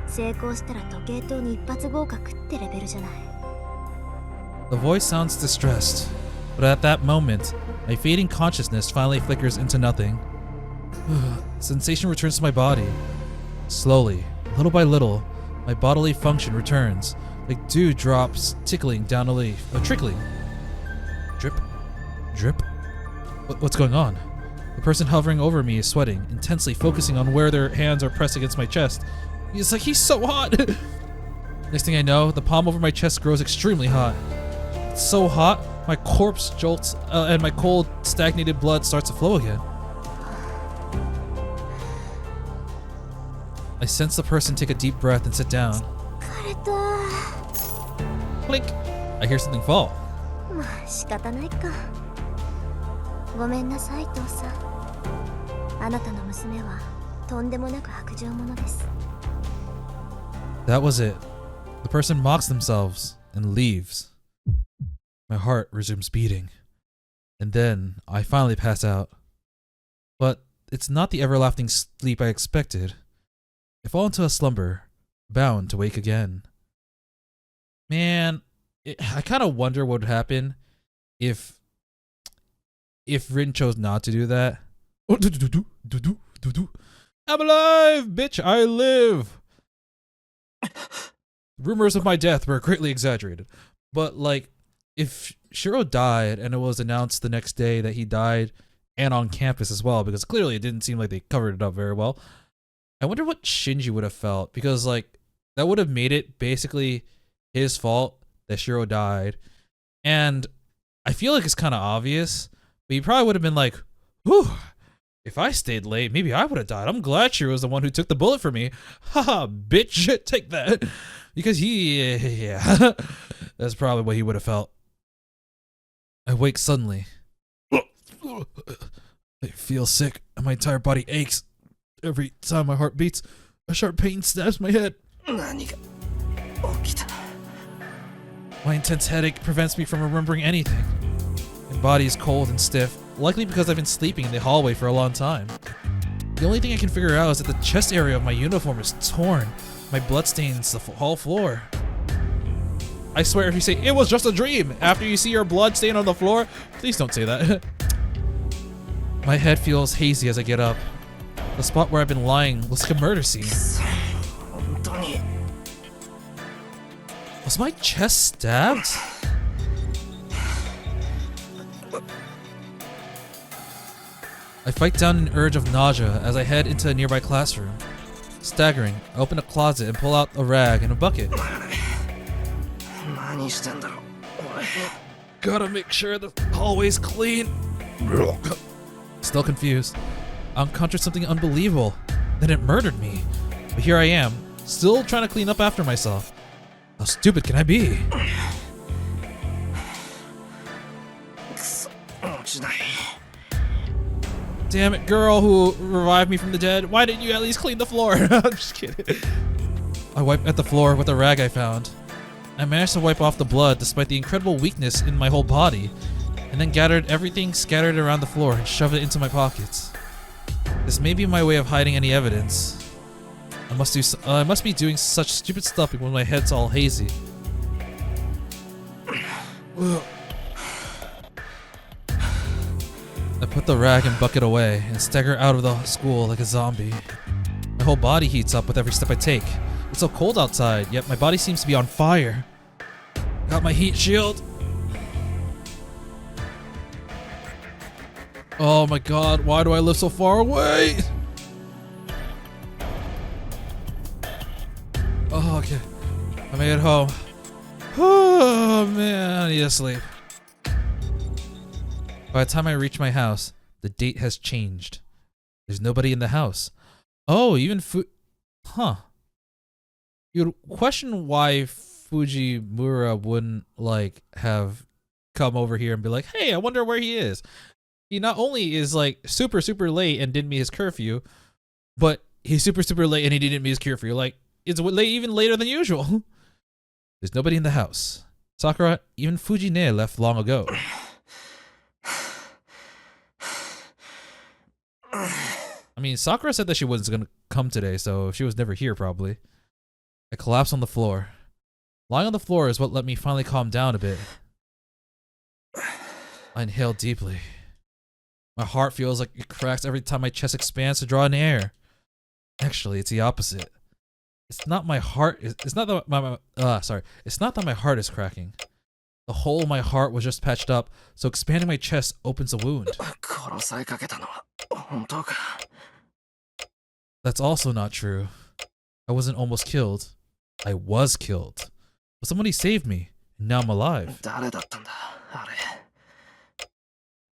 成功したら時計塔に一発合格ってレベルじゃない。The voice sounds distressed, but at that moment, my fading consciousness finally flickers into nothing. Sensation returns to my body. Slowly, little by little, my bodily function returns, like dew drops tickling down a leaf, trickling. Drip, drip. What's going on? The person hovering over me is sweating, intensely focusing on where their hands are pressed against my chest. It's like he's so hot. Next thing I know, the palm over my chest grows extremely hot. It's so hot, my corpse jolts, and my cold, stagnated blood starts to flow again. I sense the person take a deep breath and sit down. 疲れた。 Blink! I hear something fall. まあ仕方ないか。ごめんなさい父さん。あなたの娘はとんでもなく薄情者です。 That was it. The person mocks themselves and leaves. My heart resumes beating. And then I finally pass out. But it's not the everlasting sleep I expected. I fall into a slumber, bound to wake again. Man, I kind of wonder what would happen if Rin chose not to do that. I'm alive, bitch! I live! Rumors of my death were greatly exaggerated. But, like, if Shirou died and it was announced the next day that he died and on campus as well, because clearly it didn't seem like they covered it up very well, I wonder what Shinji would have felt, because, like, that would have made it basically his fault that Shirou died. And I feel like it's kind of obvious, but he probably would have been like, whew, if I stayed late, maybe I would have died. I'm glad Shirou was the one who took the bullet for me. Haha, bitch, take that. Because yeah, that's probably what he would have felt. I wake suddenly. I feel sick and my entire body aches. Every time my heart beats, a sharp pain stabs my head. 何が起きた My intense headache prevents me from remembering anything. My body is cold and stiff, likely because I've been sleeping in the hallway for a long time. The only thing I can figure out is that the chest area of my uniform is torn. My blood stains the hall floor. I swear if you say, it was just a dream, after you see your blood stain on the floor, please don't say that. My head feels hazy as I get up. The spot where I've been lying looks like a murder scene. 本当に Was my chest stabbed? I fight down an urge of nausea as I head into a nearby classroom. Staggering, I open a closet and pull out a rag and a bucket. 何してんだろう俺 Gotta make sure the hallway's clean. Still confused. I encountered something unbelievable. Then it murdered me. But here I am, still trying to clean up after myself. How stupid can I be? くそ落ちない Damn it, girl who revived me from the dead. Why didn't you at least clean the floor? I'm just kidding. I wiped at the floor with a rag I found. I managed to wipe off the blood despite the incredible weakness in my whole body, and then gathered everything scattered around the floor and shoved it into my pockets. This may be my way of hiding any evidence. I must be doing such stupid stuff when my head's all hazy. I put the rag and bucket away and stagger out of the school like a zombie. My whole body heats up with every step I take. It's so cold outside, yet my body seems to be on fire. Got my heat shield. Oh my god, why do I live so far away? Oh, okay. I made it home. Oh man, I need to sleep. By the time I reach my house, the date has changed. There's nobody in the house. Oh, even Huh. You'd question why Fujimura wouldn't, like, have come over here and be like, hey, I wonder where he is. He not only is, like, super, super late and didn't meet his curfew, but he's super, super late and he didn't meet his curfew. Like, it's late, even later than usual. There's nobody in the house. Sakura, even Fujine left long ago. I mean, Sakura said that she wasn't going to come today, so she was never here, probably. I collapsed on the floor. Lying on the floor is what let me finally calm down a bit. I inhale deeply. My heart feels like it cracks every time my chest expands to draw in air. Actually, it's the opposite. It's not my heart. It's not that my heart is cracking. The hole in my heart was just patched up, so expanding my chest opens a wound. 殺されかけたのは本当か That's also not true. I wasn't almost killed. I was killed. But somebody saved me, and now I'm alive. 誰だったんだあ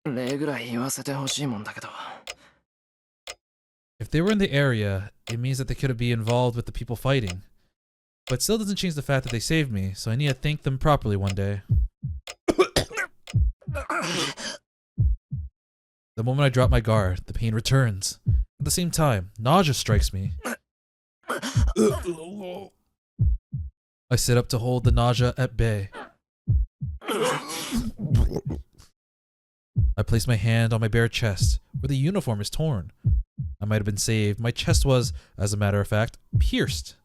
れ礼ぐらい言わせてほしいもんだけど If they were in the area, it means that they could be involved with the people fighting. But still doesn't change the fact that they saved me, so I need to thank them properly one day. The moment I drop my guard, the pain returns. At the same time, nausea strikes me. I sit up to hold the nausea at bay. I place my hand on my bare chest, where the uniform is torn. I might have been saved. My chest was, as a matter of fact, pierced.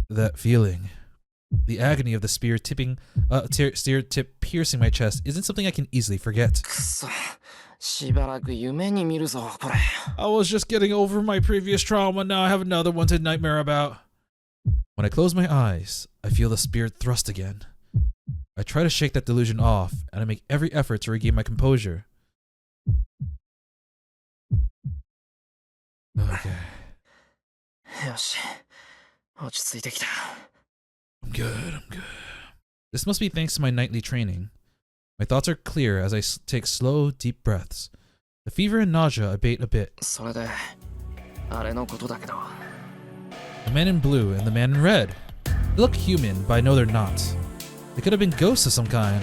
That feeling, the agony of the spear tip piercing my chest, isn't something I can easily forget. くそしばらく夢に見るぞこれ I was just getting over my previous trauma, now I have another one to nightmare about. When I close my eyes, I feel the spear thrust again. I try to shake that delusion off, and I make every effort to regain my composure. Okay. よし落ち着いてきた I'm good. This must be thanks to my nightly training. My thoughts are clear as I take slow, deep breaths. The fever and nausea abate a bit. それであれのことだけど The man in blue and the man in red. They look human, but I know they're not. They could have been ghosts of some kind.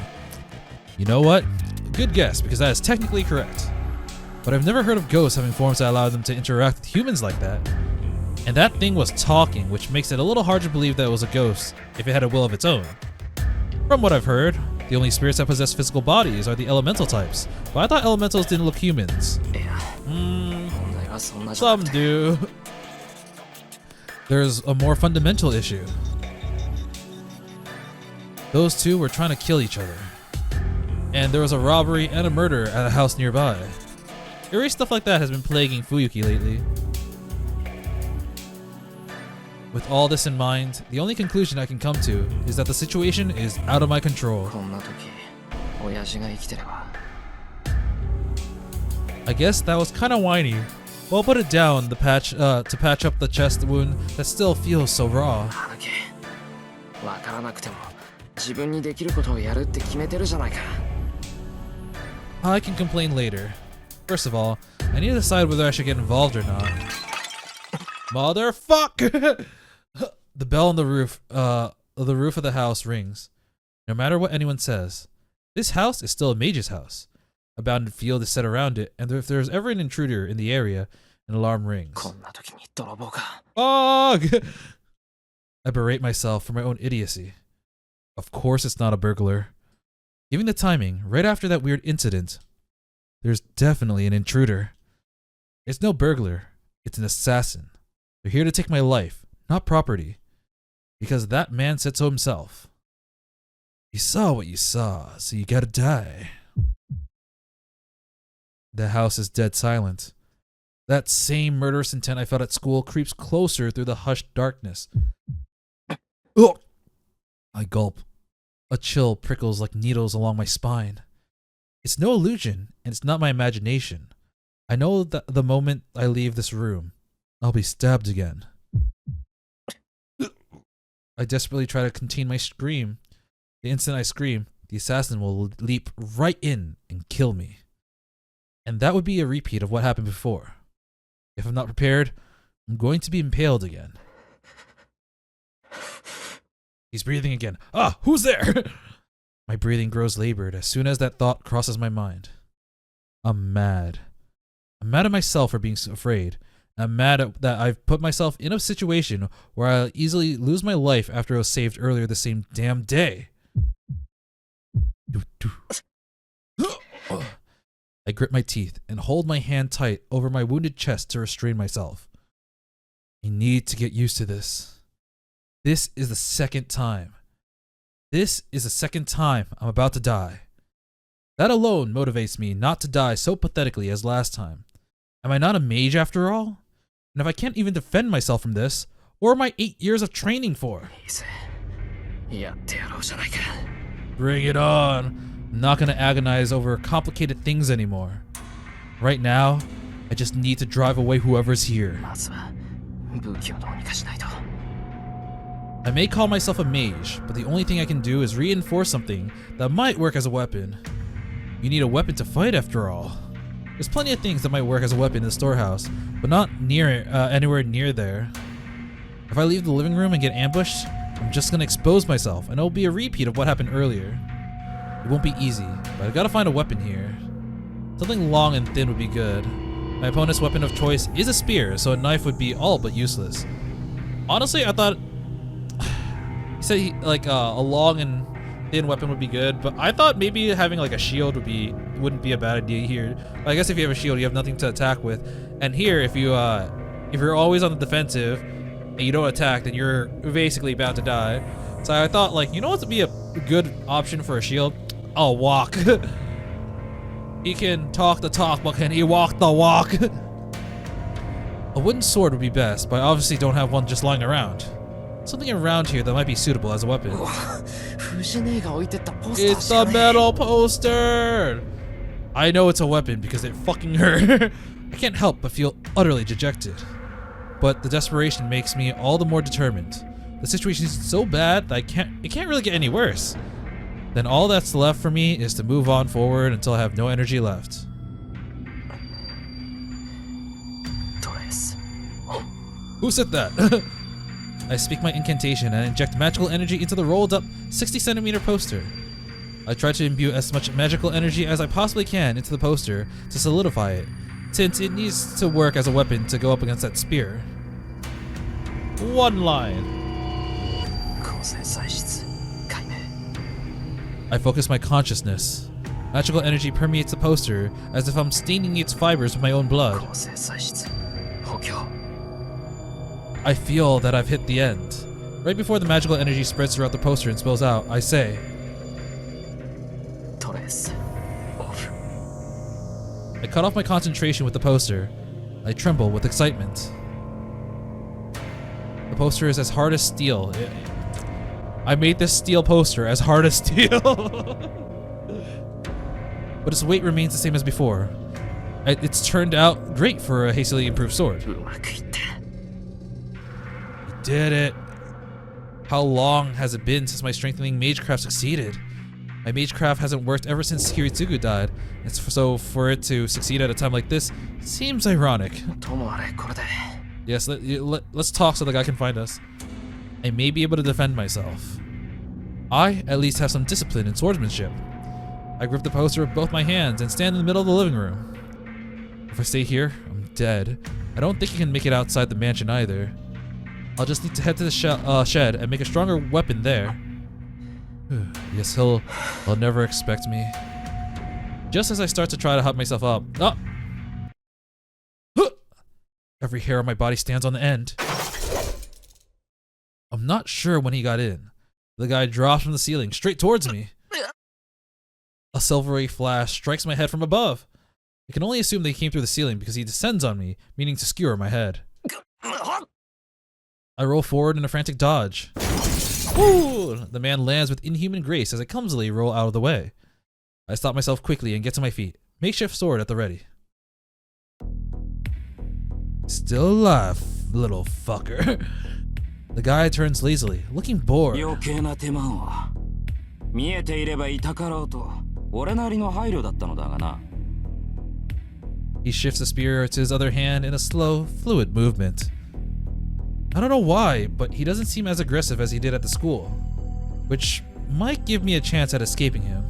You know what? Good guess, because that is technically correct. But I've never heard of ghosts having forms that allow them to interact with humans like that. And that thing was talking, which makes it a little hard to believe that it was a ghost if it had a will of its own. From what I've heard, the only spirits that possess physical bodies are the elemental types, but I thought elementals didn't look humans. Some do. There's a more fundamental issue. Those two were trying to kill each other. And there was a robbery and a murder at a house nearby. Eerie stuff like that has been plaguing Fuyuki lately. With all this in mind, the only conclusion I can come to is that the situation is out of my control. I guess that was kinda whiny. Well, I'll put it down to patch up the chest wound that still feels so raw. I can complain later. First of all, I need to decide whether I should get involved or not. Motherfucker! The bell on the roof of the house rings. No matter what anyone says, this house is still a mage's house. A bounded field is set around it, and if there's ever an intruder in the area, an alarm rings. Fuck! I berate myself for my own idiocy. Of course it's not a burglar. Given the timing, right after that weird incident, there's definitely an intruder. It's no burglar, it's an assassin. They're here to take my life, not property. Because that man said so himself. You saw what you saw, so you gotta die. The house is dead silent. That same murderous intent I felt at school creeps closer through the hushed darkness. Ugh. I gulp. A chill prickles like needles along my spine. It's no illusion, and it's not my imagination. I know that the moment I leave this room, I'll be stabbed again. I desperately try to contain my scream. The instant I scream, the assassin will leap right in and kill me. And that would be a repeat of what happened before. If I'm not prepared, I'm going to be impaled again. He's breathing again. Ah, who's there? My breathing grows labored as soon as that thought crosses my mind. I'm mad. I'm mad at myself for being so afraid. I'm mad that I've put myself in a situation where I'll easily lose my life after I was saved earlier the same damn day. I grip my teeth and hold my hand tight over my wounded chest to restrain myself. I need to get used to this. This is the second time. This is the second time I'm about to die. That alone motivates me not to die so pathetically as last time. Am I not a mage after all? And if I can't even defend myself from this, what are my 8 years of training for? Bring it on. I'm not gonna agonize over complicated things anymore. Right now, I just need to drive away whoever's here. I may call myself a mage, but the only thing I can do is reinforce something that might work as a weapon. You need a weapon to fight after all. There's plenty of things that might work as a weapon in the storehouse, but not anywhere near there. If I leave the living room and get ambushed, I'm just gonna expose myself, and it'll be a repeat of what happened earlier. It won't be easy, but I gotta find a weapon here. Something long and thin would be good. My opponent's weapon of choice is a spear, so a knife would be all but useless. Honestly, I thought he said a long and thin weapon would be good, but I thought maybe having like a shield wouldn't be a bad idea here. I guess if you have a shield, you have nothing to attack with, and here if you're always on the defensive and you don't attack, then you're basically about to die. So I thought, like, you know what would be a good option for a shield? I'll walk. He can talk the talk, but can he walk the walk? A wooden sword would be best, but I obviously don't have one just lying around. Something around here that might be suitable as a weapon. It's the metal poster! I know it's a weapon because it fucking hurt. I can't help but feel utterly dejected. But the desperation makes me all the more determined. The situation is so bad that it can't really get any worse. Then all that's left for me is to move on forward until I have no energy left. Who said that? I speak my incantation and inject magical energy into the rolled up 60-centimeter poster. I try to imbue as much magical energy as I possibly can into the poster to solidify it, since it needs to work as a weapon to go up against that spear. One line. I focus my consciousness. Magical energy permeates the poster as if I'm staining its fibers with my own blood. I feel that I've hit the end. Right before the magical energy spreads throughout the poster and spills out, I say, I cut off my concentration with the poster. I tremble with excitement. The poster is as hard as steel. I made this steel poster as hard as steel. But its weight remains the same as before. It's turned out great for a hastily improved sword. You did it. How long has it been since my strengthening magecraft succeeded? My magecraft hasn't worked ever since Kiritsugu died, so for it to succeed at a time like this seems ironic. Yes, let's talk so the guy can find us. I may be able to defend myself. I, at least, have some discipline in swordsmanship. I grip the poster with both my hands and stand in the middle of the living room. If I stay here, I'm dead. I don't think I can make it outside the mansion either. I'll just need to head to the shed and make a stronger weapon there. Yes, he'll never expect me. Just as I start to try to help myself up, every hair on my body stands on the end. I'm not sure when he got in. The guy drops from the ceiling straight towards me. A silvery flash strikes my head from above. I can only assume that he came through the ceiling because he descends on me, meaning to skewer my head. I roll forward in a frantic dodge. Woo! The man lands with inhuman grace as I clumsily roll out of the way. I stop myself quickly and get to my feet. Makeshift sword at the ready. Still alive, little fucker. The guy turns lazily, looking bored. He shifts the spear to his other hand in a slow, fluid movement. I don't know why, but he doesn't seem as aggressive as he did at the school, which might give me a chance at escaping him.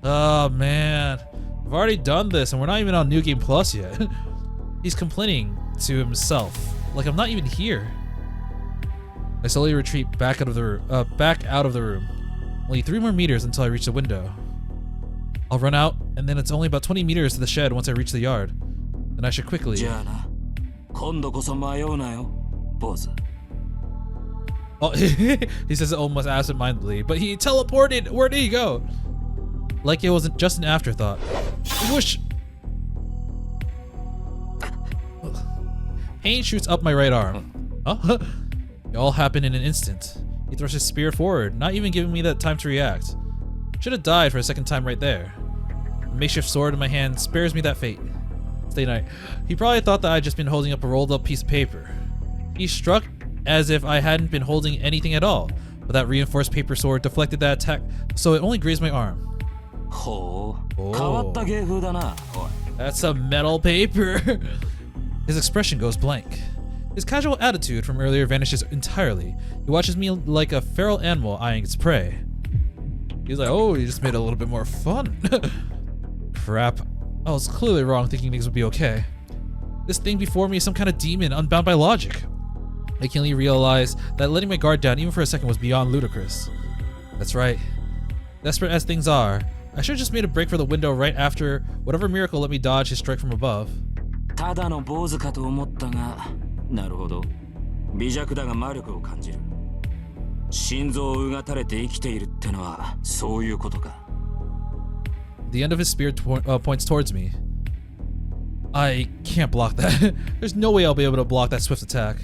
Oh man, I've already done this and we're not even on New Game Plus yet. He's complaining to himself, like I'm not even here. I slowly retreat back out of the room. Only 3 more meters until I reach the window. I'll run out, and then it's only about 20 meters to the shed once I reach the yard. Then I should quickly... Oh, he says it almost absent-mindedly, but he teleported! Where did he go? Like it wasn't just an afterthought. Whoosh! Pain shoots up my right arm. Huh? It all happened in an instant. He thrusts his spear forward, not even giving me that time to react. Should have died for a second time right there. The makeshift sword in my hand spares me that fate. Stay night. He probably thought that I'd just been holding up a rolled up piece of paper. He struck as if I hadn't been holding anything at all, but that reinforced paper sword deflected that attack, so it only grazed my arm. Oh. That's some metal paper. His expression goes blank. His casual attitude from earlier vanishes entirely. He watches me like a feral animal eyeing its prey. He's like, oh, you just made it a little bit more fun. Crap. I was clearly wrong thinking things would be okay. This thing before me is some kind of demon unbound by logic. I keenly realized that letting my guard down even for a second was beyond ludicrous. That's right. Desperate as things are, I should have just made a break for the window right after whatever miracle let me dodge his strike from above. The end of his spear points towards me. I can't block that. There's no way I'll be able to block that swift attack.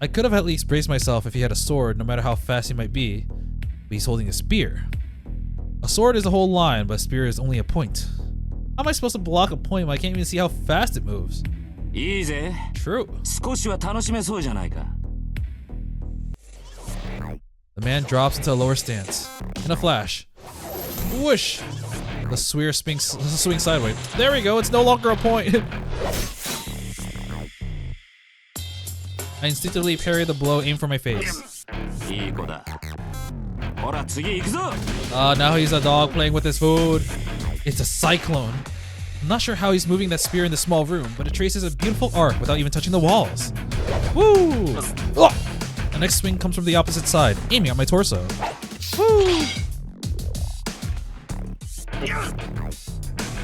I could have at least braced myself if he had a sword, no matter how fast he might be, but he's holding a spear. A sword is a whole line, but a spear is only a point. How am I supposed to block a point when I can't even see how fast it moves? Easy. True. The man drops into a lower stance. In a flash. Whoosh! The spear swings sideways. There we go, it's no longer a point. I instinctively parry the blow aimed for my face. Now he's a dog playing with his food. It's a cyclone. I'm not sure how he's moving that spear in this small room, but it traces a beautiful arc without even touching the walls. Woo! Oh! The next swing comes from the opposite side, aiming at my torso. Woo!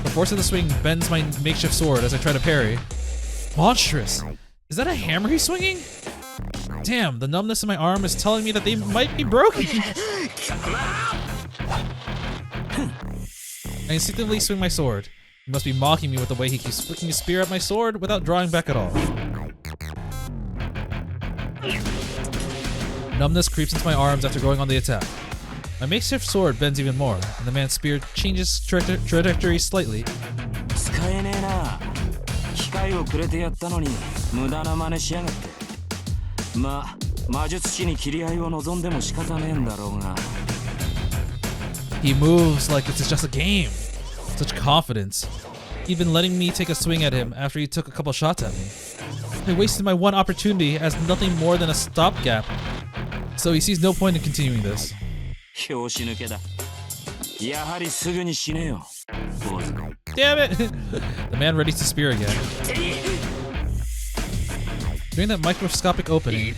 The force of the swing bends my makeshift sword as I try to parry. Monstrous! Is that a hammer he's swinging? Damn, the numbness in my arm is telling me that they might be broken. I instinctively swing my sword. He must be mocking me with the way he keeps flicking his spear at my sword without drawing back at all. Numbness creeps into my arms after going on the attack. My makeshift sword bends even more, and the man's spear changes trajectory slightly. He moves like it's just a game. Such confidence. He'd been letting me take a swing at him after he took a couple shots at me. I wasted my one opportunity as nothing more than a stopgap. So he sees no point in continuing this. Damn it! The man readies to spear again. During that microscopic opening,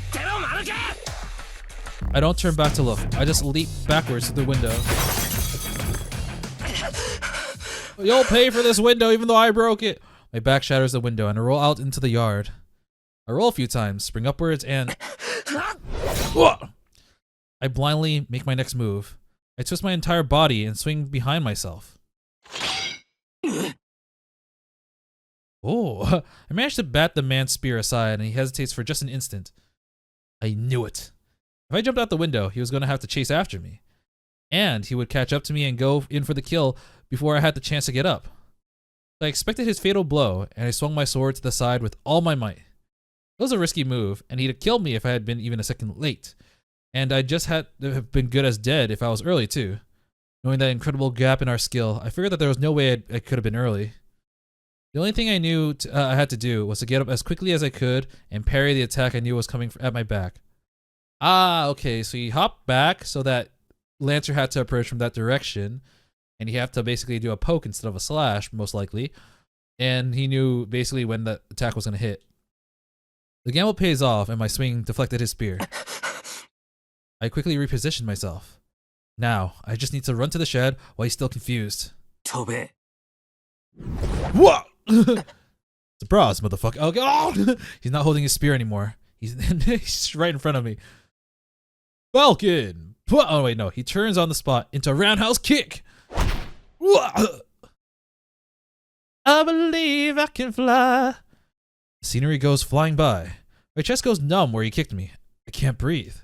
I don't turn back to look. I just leap backwards through the window. You'll pay for this window even though I broke it. My back shatters the window and I roll out into the yard. I roll a few times, spring upwards, and I blindly make my next move. I twist my entire body and swing behind myself. Oh, I managed to bat the man's spear aside and he hesitates for just an instant. I knew it. If I jumped out the window, he was going to have to chase after me. And he would catch up to me and go in for the kill before I had the chance to get up. I expected his fatal blow, and I swung my sword to the side with all my might. It was a risky move, and he'd have killed me if I had been even a second late. And I just had to have been good as dead if I was early too. Knowing that incredible gap in our skill, I figured that there was no way I could have been early. The only thing I knew I had to do was to get up as quickly as I could and parry the attack I knew was coming at my back. Ah, okay, so he hopped back so that Lancer had to approach from that direction, and he had to basically do a poke instead of a slash, most likely, and he knew basically when the attack was going to hit. The gamble pays off, and my swing deflected his spear. I quickly repositioned myself. Now, I just need to run to the shed while he's still confused. Tobe. Whoa! Surprise, motherfucker. Oh, God! He's not holding his spear anymore. He's right in front of me. Falcon! Oh, wait, no. He turns on the spot into a roundhouse kick. I believe I can fly. The scenery goes flying by. My chest goes numb where he kicked me. I can't breathe.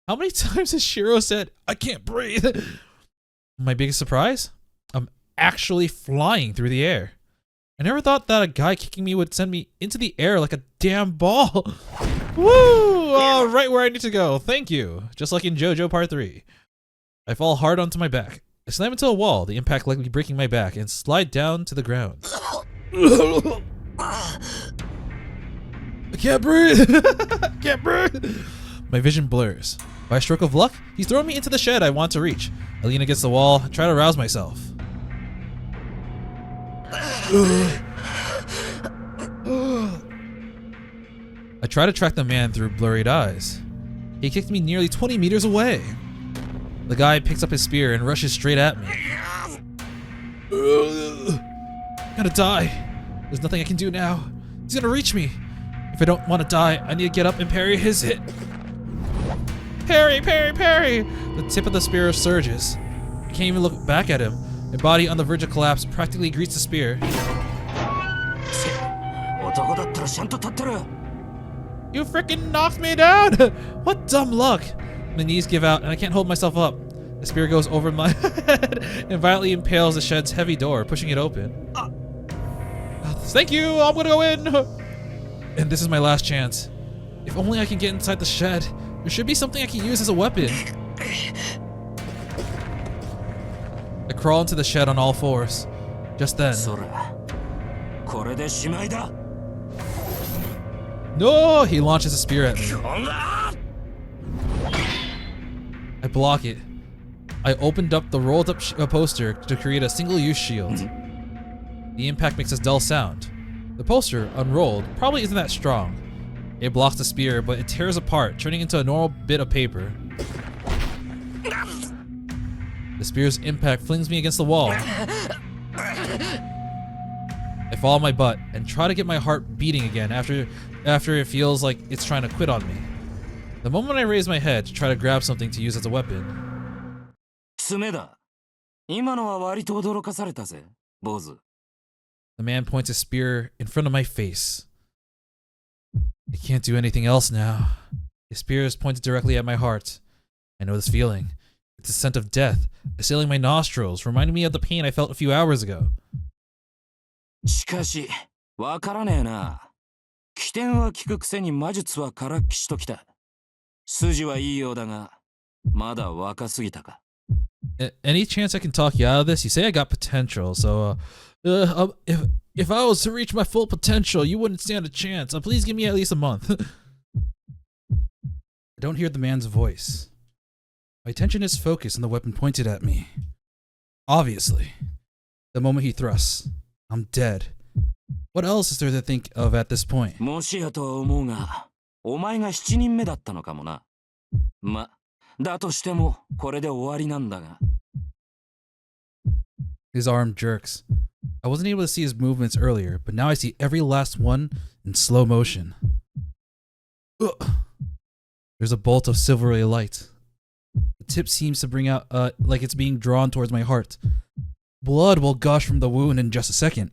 How many times has Shirou said, I can't breathe? My biggest surprise? I'm actually flying through the air. I never thought that a guy kicking me would send me into the air like a damn ball. Woo! Oh, right where I need to go. Thank you. Just like in JoJo Part 3. I fall hard onto my back. I slam into a wall, the impact likely breaking my back, and slide down to the ground. I can't breathe. I can't breathe. My vision blurs. By a stroke of luck, he's thrown me into the shed I want to reach. I lean against the wall, try to rouse myself. I try to track the man through blurred eyes. He kicked me nearly 20 meters away. The guy picks up his spear and rushes straight at me. I'm gonna die. There's nothing I can do now. He's gonna reach me. If I don't want to die, I need to get up and parry his hit. Parry, parry, parry! The tip of the spear surges. I can't even look back at him. My body on the verge of collapse practically greets the spear. You freaking knocked me down! What dumb luck! My knees give out and I can't hold myself up. The spear goes over my head and violently impales the shed's heavy door, pushing it open. Thank you! I'm gonna go in! And this is my last chance. If only I can get inside the shed. There should be something I can use as a weapon. I crawl into the shed on all fours. No! He launches a spear at me. I block it. I opened up the rolled up poster to create a single-use shield. The impact makes a dull sound. The poster, unrolled, probably isn't that strong. It blocks the spear, but it tears apart, turning into a normal bit of paper. The spear's impact flings me against the wall. I fall on my butt and try to get my heart beating again after it feels like it's trying to quit on me. The moment I raise my head to try to grab something to use as a weapon. 爪だ。今のは割と驚かされたぜ、坊主。 The man points a spear in front of my face. I can't do anything else now. His spear is pointed directly at my heart. I know this feeling. It's the scent of death assailing my nostrils, reminding me of the pain I felt a few hours ago. しかし、わからねえな。起点は効くくせに魔術はからっきしときた。筋はいいようだが、まだ若すぎたか。Any chance I can talk you out of this? You say I got potential, so if I was to reach my full potential, you wouldn't stand a chance. Please give me at least a month. I don't hear the man's voice. My attention is focused on the weapon pointed at me. Obviously, the moment he thrusts, I'm dead. What else is there to think of at this point? もしやとは思うが、お前が7人目だったのかもな。ま、だとしても、これで終わりなんだが。His arm jerks. I wasn't able to see his movements earlier, but now I see every last one in slow motion. Ugh. There's a bolt of silvery light. The tip seems to bring out, like it's being drawn towards my heart. Blood will gush from the wound in just a second.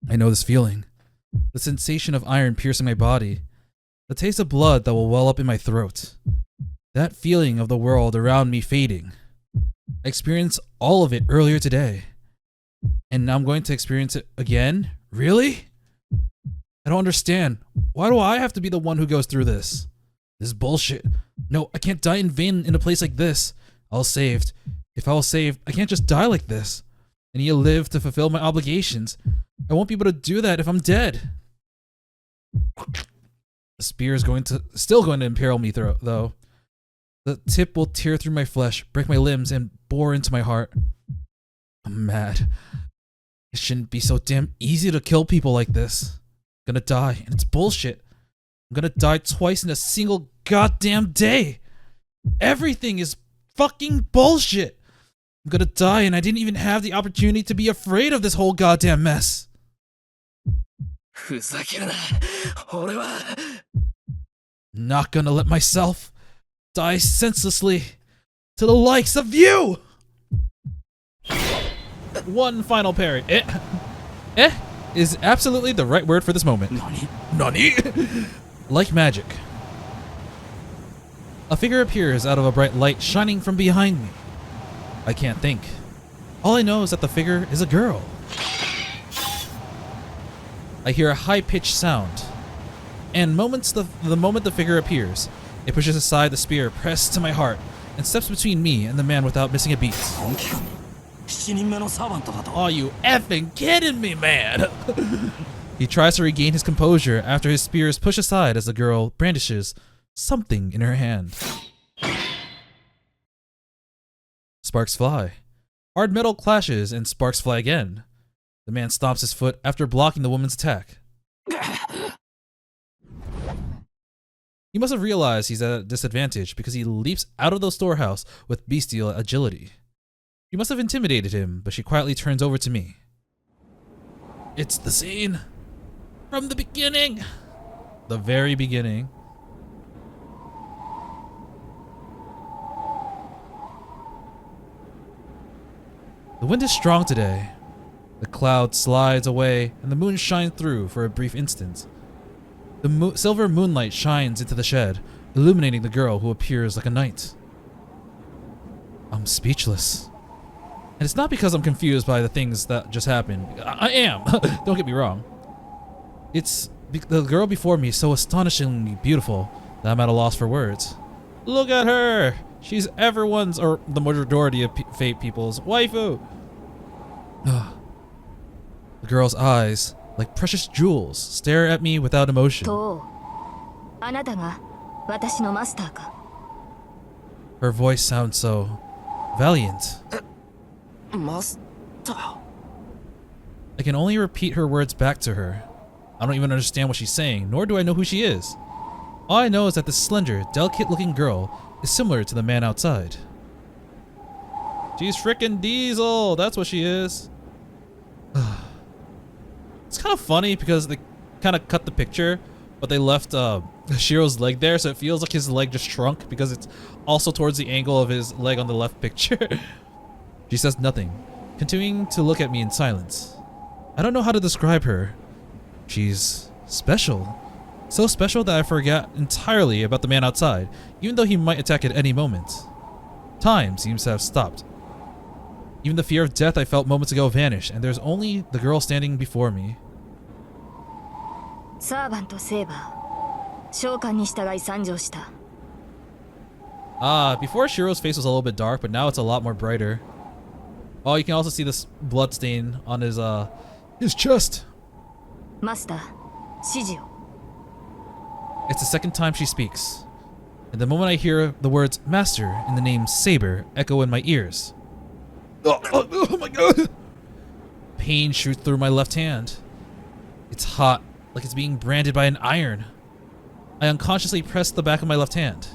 I know this feeling. The sensation of iron piercing my body. The taste of blood that will well up in my throat. That feeling of the world around me fading. I experienced all of it earlier today. And now I'm going to experience it again? Really? I don't understand. Why do I have to be the one who goes through this? This is bullshit. No, I can't die in vain in a place like this. I was saved. If I was saved, I can't just die like this. I need to live to fulfill my obligations. I won't be able to do that if I'm dead. The spear is still going to imperil me though. The tip will tear through my flesh, break my limbs, and bore into my heart. I'm mad. It shouldn't be so damn easy to kill people like this. I'm gonna die, and it's bullshit. I'm gonna die twice in a single goddamn day. Everything is fucking bullshit. I'm gonna die, and I didn't even have the opportunity to be afraid of this whole goddamn mess. ふざけるな。俺は。Not gonna let myself die senselessly to the likes of you. One final parry. Is absolutely the right word for this moment. Nani? Like magic. A figure appears out of a bright light shining from behind me. I can't think. All I know is that the figure is a girl. I hear a high-pitched sound. And the moment the figure appears, it pushes aside the spear pressed to my heart and steps between me and the man without missing a beat. Are you effing kidding me, man? He tries to regain his composure after his spear is pushed aside as the girl brandishes something in her hand. Sparks fly. Hard metal clashes and sparks fly again. The man stomps his foot after blocking the woman's attack. He must have realized he's at a disadvantage because he leaps out of the storehouse with bestial agility. She must have intimidated him, but she quietly turns over to me. It's the scene from the beginning. The very beginning. The wind is strong today. The cloud slides away and the moon shines through for a brief instant. The silver moonlight shines into the shed, illuminating the girl who appears like a knight. I'm speechless. And it's not because I'm confused by the things that just happened. I am. Don't get me wrong. It's the girl before me is so astonishingly beautiful that I'm at a loss for words. Look at her! She's everyone's, or the majority of Fate people's, waifu! The girl's eyes, like precious jewels, stare at me without emotion. とあなたが私のマスターか？ Her voice sounds so valiant. マスター I can only repeat her words back to her. I don't even understand what she's saying, nor do I know who she is. All I know is that this slender, delicate-looking girl is similar to the man outside. She's frickin' Diesel! That's what she is. It's kind of funny because they kind of cut the picture, but they left Shirou's leg there, so it feels like his leg just shrunk because it's also towards the angle of his leg on the left picture. She says nothing, continuing to look at me in silence. I don't know how to describe her. She's special. So special that I forgot entirely about the man outside, even though he might attack at any moment. Time seems to have stopped. Even the fear of death I felt moments ago vanished, and there's only the girl standing before me. サーバントセーバー、召喚に従い参上した。 Before Shirou's face was a little bit dark, but now it's a lot more brighter. Oh, you can also see this blood stain on his chest. マスター、指示を。 It's the second time she speaks. And the moment I hear the words Master and the name Saber echo in my ears. Oh my god! Pain shoots through my left hand. It's hot, like it's being branded by an iron. I unconsciously press the back of my left hand.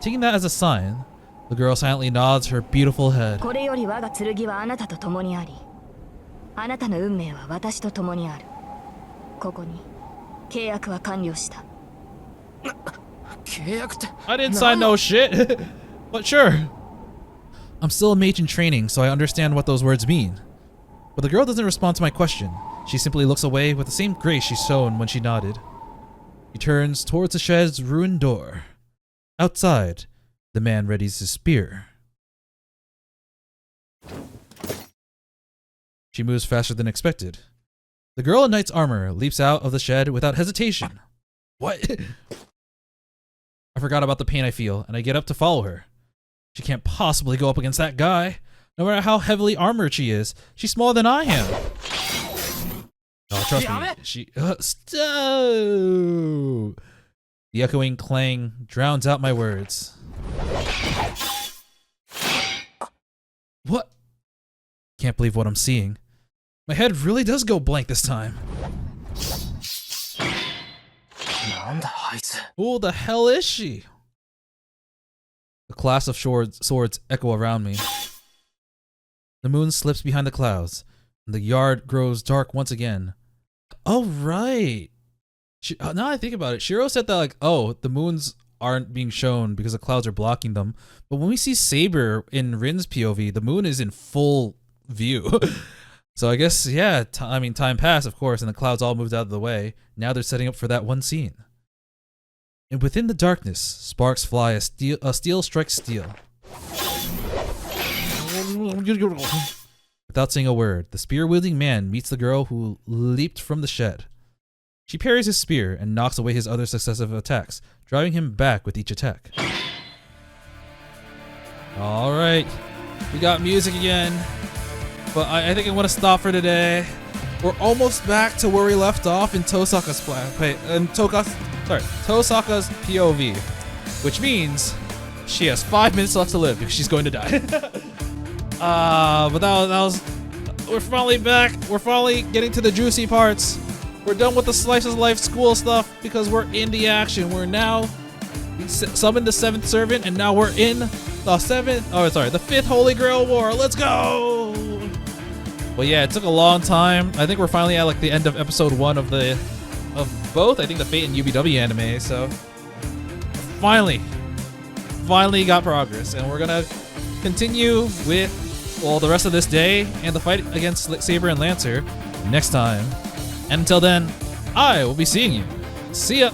Taking that as a sign, the girl silently nods her beautiful head. これより我が剣はあなたと共にあり、あなたの運命は私と共にある。ここに契約は完了した。 契約って I didn't sign no shit, but sure. I'm still a mage in training, so I understand what those words mean. But the girl doesn't respond to my question. She simply looks away with the same grace she's shown when she nodded. She turns towards the shed's ruined door. Outside, the man readies his spear. She moves faster than expected. The girl in knight's armor leaps out of the shed without hesitation. What? I forgot about the pain I feel, and I get up to follow her. She can't possibly go up against that guy. No matter how heavily armored she is, she's smaller than I am. Oh, trust me. She... Stop! The echoing clang drowns out my words. What? Can't believe what I'm seeing. My head really does go blank this time. なんだあいつ Who the hell is she? The clash of swords echo around me. The moon slips behind the clouds, and the yard grows dark once again. Oh, right. Now I think about it, Shirou said that, like, oh, the moons aren't being shown because the clouds are blocking them. But when we see Saber in Rin's POV, the moon is in full view. So I guess, yeah, time passed, of course, and the clouds all moved out of the way. Now they're setting up for that one scene. And within the darkness, sparks fly as steel strikes steel. Without saying a word, the spear-wielding man meets the girl who leaped from the shed. She parries his spear and knocks away his other successive attacks, driving him back with each attack. Alright, we got music again, but I think I want to stop for today. We're almost back to where we left off in Tosaka's Tosaka's POV, which means she has 5 minutes left to live because she's going to die. But that was, we're finally back. We're finally getting to the juicy parts. We're done with the slice of life school stuff because we're in the action. We're now summoned the 7th servant, and now we're in the 5th Holy Grail War. Let's go! Well, yeah, it took a long time. I think we're finally at like the end of episode 1 of both. I think the Fate and UBW anime. So finally got progress, and we're gonna continue with the rest of this day and the fight against Saber and Lancer next time. And until then, I will be seeing you. See ya!